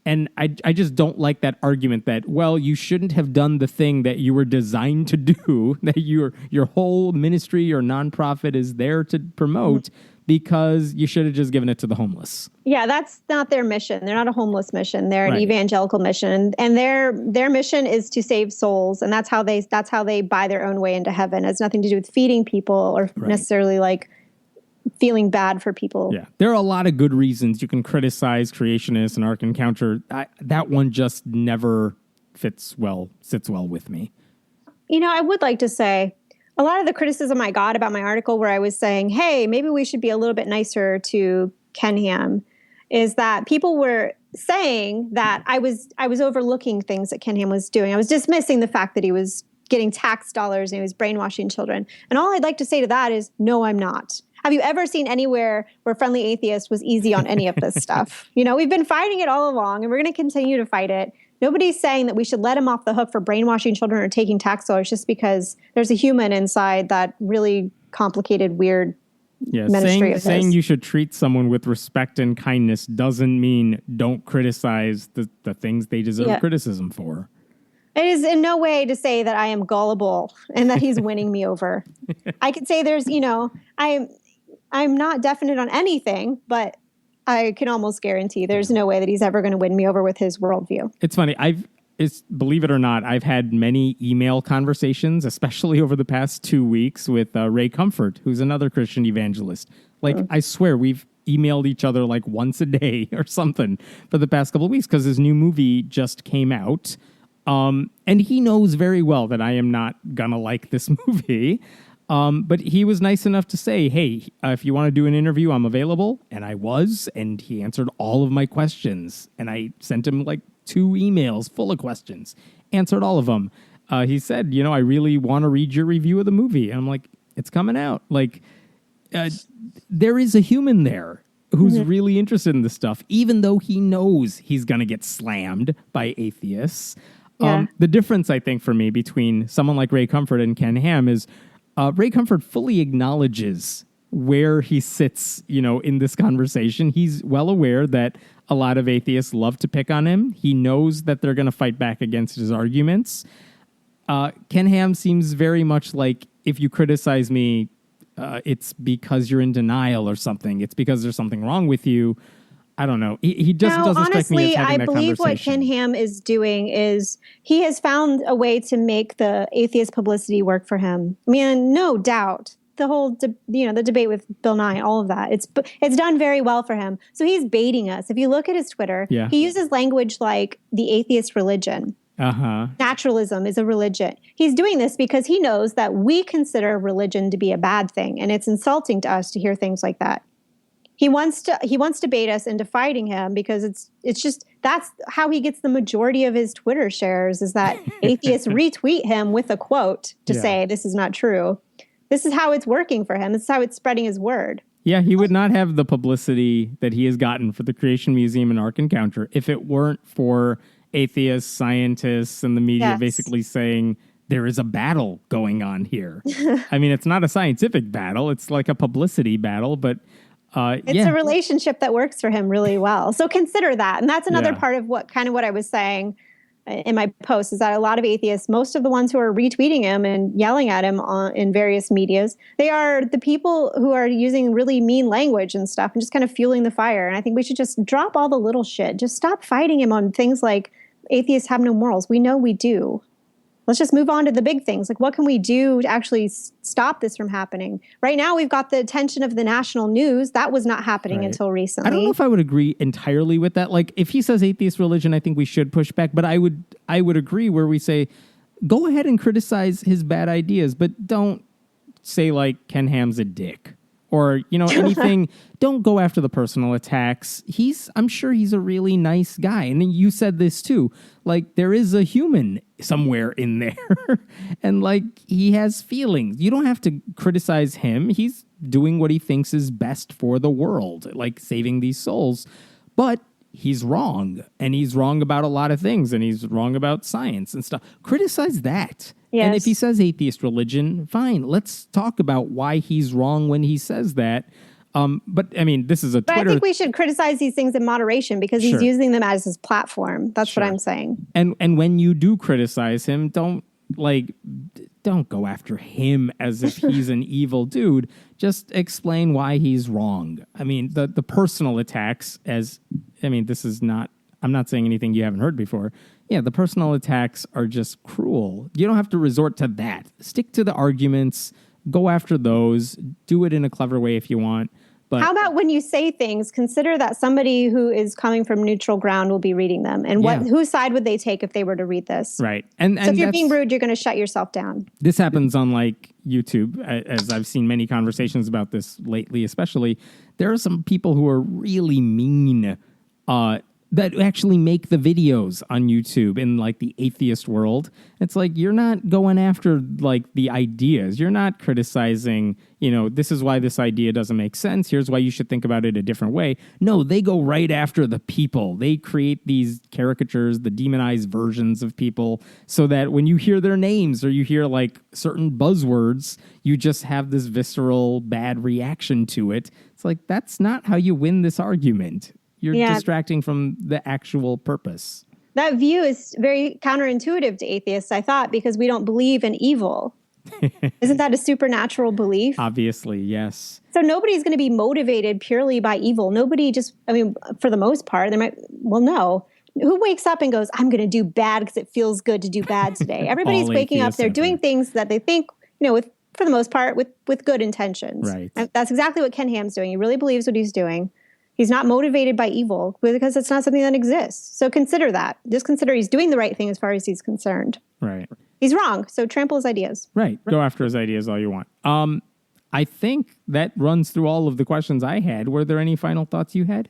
And I just don't like that argument that, well, you shouldn't have done the thing that you were designed to do, that your whole ministry or nonprofit is there to promote, because you should have just given it to the homeless. Yeah, that's not their mission. They're not a homeless mission. They're an evangelical mission, and their mission is to save souls, and that's how they buy their own way into heaven. It has nothing to do with feeding people or necessarily like feeling bad for people. Yeah, there are a lot of good reasons you can criticize creationists and Ark Encounter. That one just never sits well with me. You know, I would like to say a lot of the criticism I got about my article where I was saying, hey, maybe we should be a little bit nicer to Ken Ham, is that people were saying that I was overlooking things that Ken Ham was doing. I was dismissing the fact that he was getting tax dollars and he was brainwashing children. And all I'd like to say to that is, no, I'm not. Have you ever seen anywhere where Friendly Atheist was easy on any of this stuff? You know, we've been fighting it all along, and we're going to continue to fight it. Nobody's saying that we should let him off the hook for brainwashing children or taking tax dollars just because there's a human inside that really complicated, weird ministry of his. Saying you should treat someone with respect and kindness doesn't mean don't criticize the things they deserve criticism for. It is in no way to say that I am gullible and that he's winning me over. I could say I'm not definite on anything, but I can almost guarantee there's no way that he's ever going to win me over with his worldview. It's funny. Believe it or not, I've had many email conversations, especially over the past 2 weeks, with Ray Comfort, who's another Christian evangelist. I swear we've emailed each other like once a day or something for the past couple of weeks, because his new movie just came out. And he knows very well that I am not going to like this movie. But he was nice enough to say, hey, if you want to do an interview, I'm available. And I was, and he answered all of my questions. And I sent him like 2 emails full of questions, answered all of them. He said, I really want to read your review of the movie. And I'm like, it's coming out. There is a human there who's really interested in this stuff, even though he knows he's going to get slammed by atheists. Yeah. The difference, I think, for me between someone like Ray Comfort and Ken Ham is Ray Comfort fully acknowledges where he sits, in this conversation. He's well aware that a lot of atheists love to pick on him. He knows that they're going to fight back against his arguments. Ken Ham seems very much like, if you criticize me, it's because you're in denial or something. It's because there's something wrong with you. I don't know. He just doesn't strike me as having honestly, that I believe what Ken Ham is doing is he has found a way to make the atheist publicity work for him. I mean, no doubt. The whole, the debate with Bill Nye, all of that. It's done very well for him. So he's baiting us. If you look at his Twitter, he uses language like the atheist religion. Naturalism is a religion. He's doing this because he knows that we consider religion to be a bad thing, and it's insulting to us to hear things like that. He wants to bait us into fighting him because it's just that's how he gets the majority of his Twitter shares is that atheists retweet him with a quote to say this is not true. This is how it's working for him. This is how it's spreading his word. Yeah, he would not have the publicity that he has gotten for the Creation Museum and Ark Encounter if it weren't for atheists, scientists, and the media basically saying there is a battle going on here. I mean, it's not a scientific battle. It's like a publicity battle, but it's a relationship that works for him really well. So consider that. And that's another part of what I was saying in my post is that a lot of atheists, most of the ones who are retweeting him and yelling at him in various medias, they are the people who are using really mean language and stuff and just kind of fueling the fire. And I think we should just drop all the little shit. Just stop fighting him on things like atheists have no morals. We know we do. Let's just move on to the big things. Like, what can we do to actually stop this from happening? Right now, we've got the attention of the national news. That was not happening until recently. I don't know if I would agree entirely with that. Like, if he says atheist religion, I think we should push back. But I would agree where we say, go ahead and criticize his bad ideas, but don't say, like, Ken Ham's a dick. Or, anything. Don't go after the personal attacks. I'm sure he's a really nice guy. And then you said this too. Like, there is a human somewhere in there. And like, he has feelings. You don't have to criticize him. He's doing what he thinks is best for the world, like saving these souls. But he's wrong. And he's wrong about a lot of things. And he's wrong about science and stuff. Criticize that. Yes. And if he says atheist religion, fine. Let's talk about why he's wrong when he says that. But I mean, this is a Twitter. But I think we should criticize these things in moderation because he's using them as his platform. That's what I'm saying. And when you do criticize him, don't go after him as if he's an evil dude. Just explain why he's wrong. I mean, the personal attacks I'm not saying anything you haven't heard before. Yeah, the personal attacks are just cruel. You don't have to resort to that. Stick to the arguments. Go after those. Do it in a clever way if you want. But how about when you say things, consider that somebody who is coming from neutral ground will be reading them. And whose side would they take if they were to read this? Right. So if you're being rude, you're going to shut yourself down. This happens on like YouTube, as I've seen many conversations about this lately, especially. There are some people who are really mean that actually make the videos on YouTube in like the atheist world. It's like, you're not going after like the ideas. You're not criticizing, this is why this idea doesn't make sense. Here's why you should think about it a different way. No, they go right after the people. They create these caricatures, the demonized versions of people, so that when you hear their names or you hear like certain buzzwords, you just have this visceral bad reaction to it. It's like, that's not how you win this argument. You're distracting from the actual purpose. That view is very counterintuitive to atheists, I thought, because we don't believe in evil. Isn't that a supernatural belief? Obviously, yes. So nobody's going to be motivated purely by evil. Nobody for the most part, no. Who wakes up and goes, I'm going to do bad because it feels good to do bad today? Everybody's waking up. They're doing things that they think, for the most part, with good intentions. Right. And that's exactly what Ken Ham's doing. He really believes what he's doing. He's not motivated by evil because it's not something that exists. So consider that. Just consider he's doing the right thing as far as he's concerned. Right. He's wrong. So trample his ideas. Right. Go after his ideas all you want. I think that runs through all of the questions I had. Were there any final thoughts you had?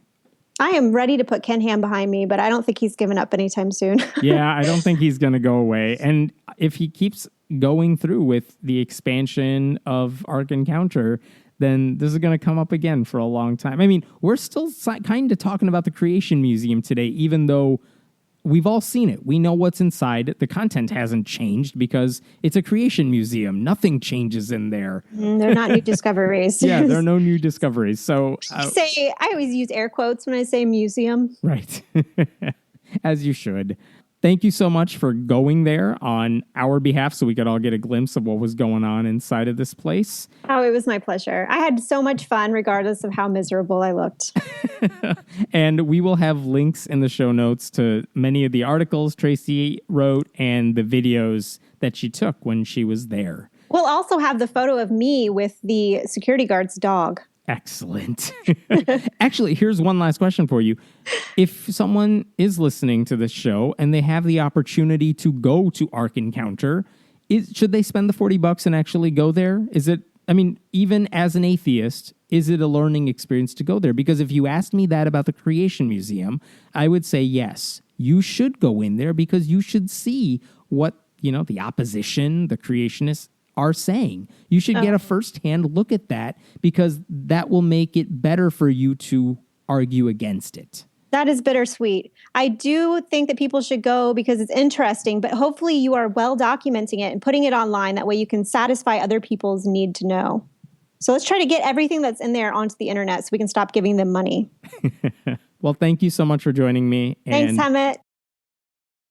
I am ready to put Ken Ham behind me, but I don't think he's given up anytime soon. Yeah, I don't think he's going to go away. And if he keeps going through with the expansion of Ark Encounter, then this is going to come up again for a long time. I mean, we're still kind of talking about the Creation Museum today, even though we've all seen it. We know what's inside. The content hasn't changed because it's a Creation Museum. Nothing changes in there. They're not new discoveries. Yeah, there are no new discoveries. So I always use air quotes when I say museum. Right. As you should. Thank you so much for going there on our behalf so we could all get a glimpse of what was going on inside of this place. Oh, it was my pleasure. I had so much fun regardless of how miserable I looked. And we will have links in the show notes to many of the articles Tracey wrote and the videos that she took when she was there. We'll also have the photo of me with the security guard's dog. Excellent. Actually, here's one last question for you. If someone is listening to this show and they have the opportunity to go to Ark Encounter, should they spend the $40 and actually go there? Is it, I mean, even as an atheist, is it a learning experience to go there? Because if you asked me that about the Creation Museum, I would say yes. You should go in there because you should see what, the opposition, the creationists are saying. You should get a firsthand look at that because that will make it better for you to argue against it. That is bittersweet. I do think that people should go because it's interesting, but hopefully you are well documenting it and putting it online. That way you can satisfy other people's need to know. So let's try to get everything that's in there onto the internet so we can stop giving them money. Well, thank you so much for joining me. Thanks, Hammett.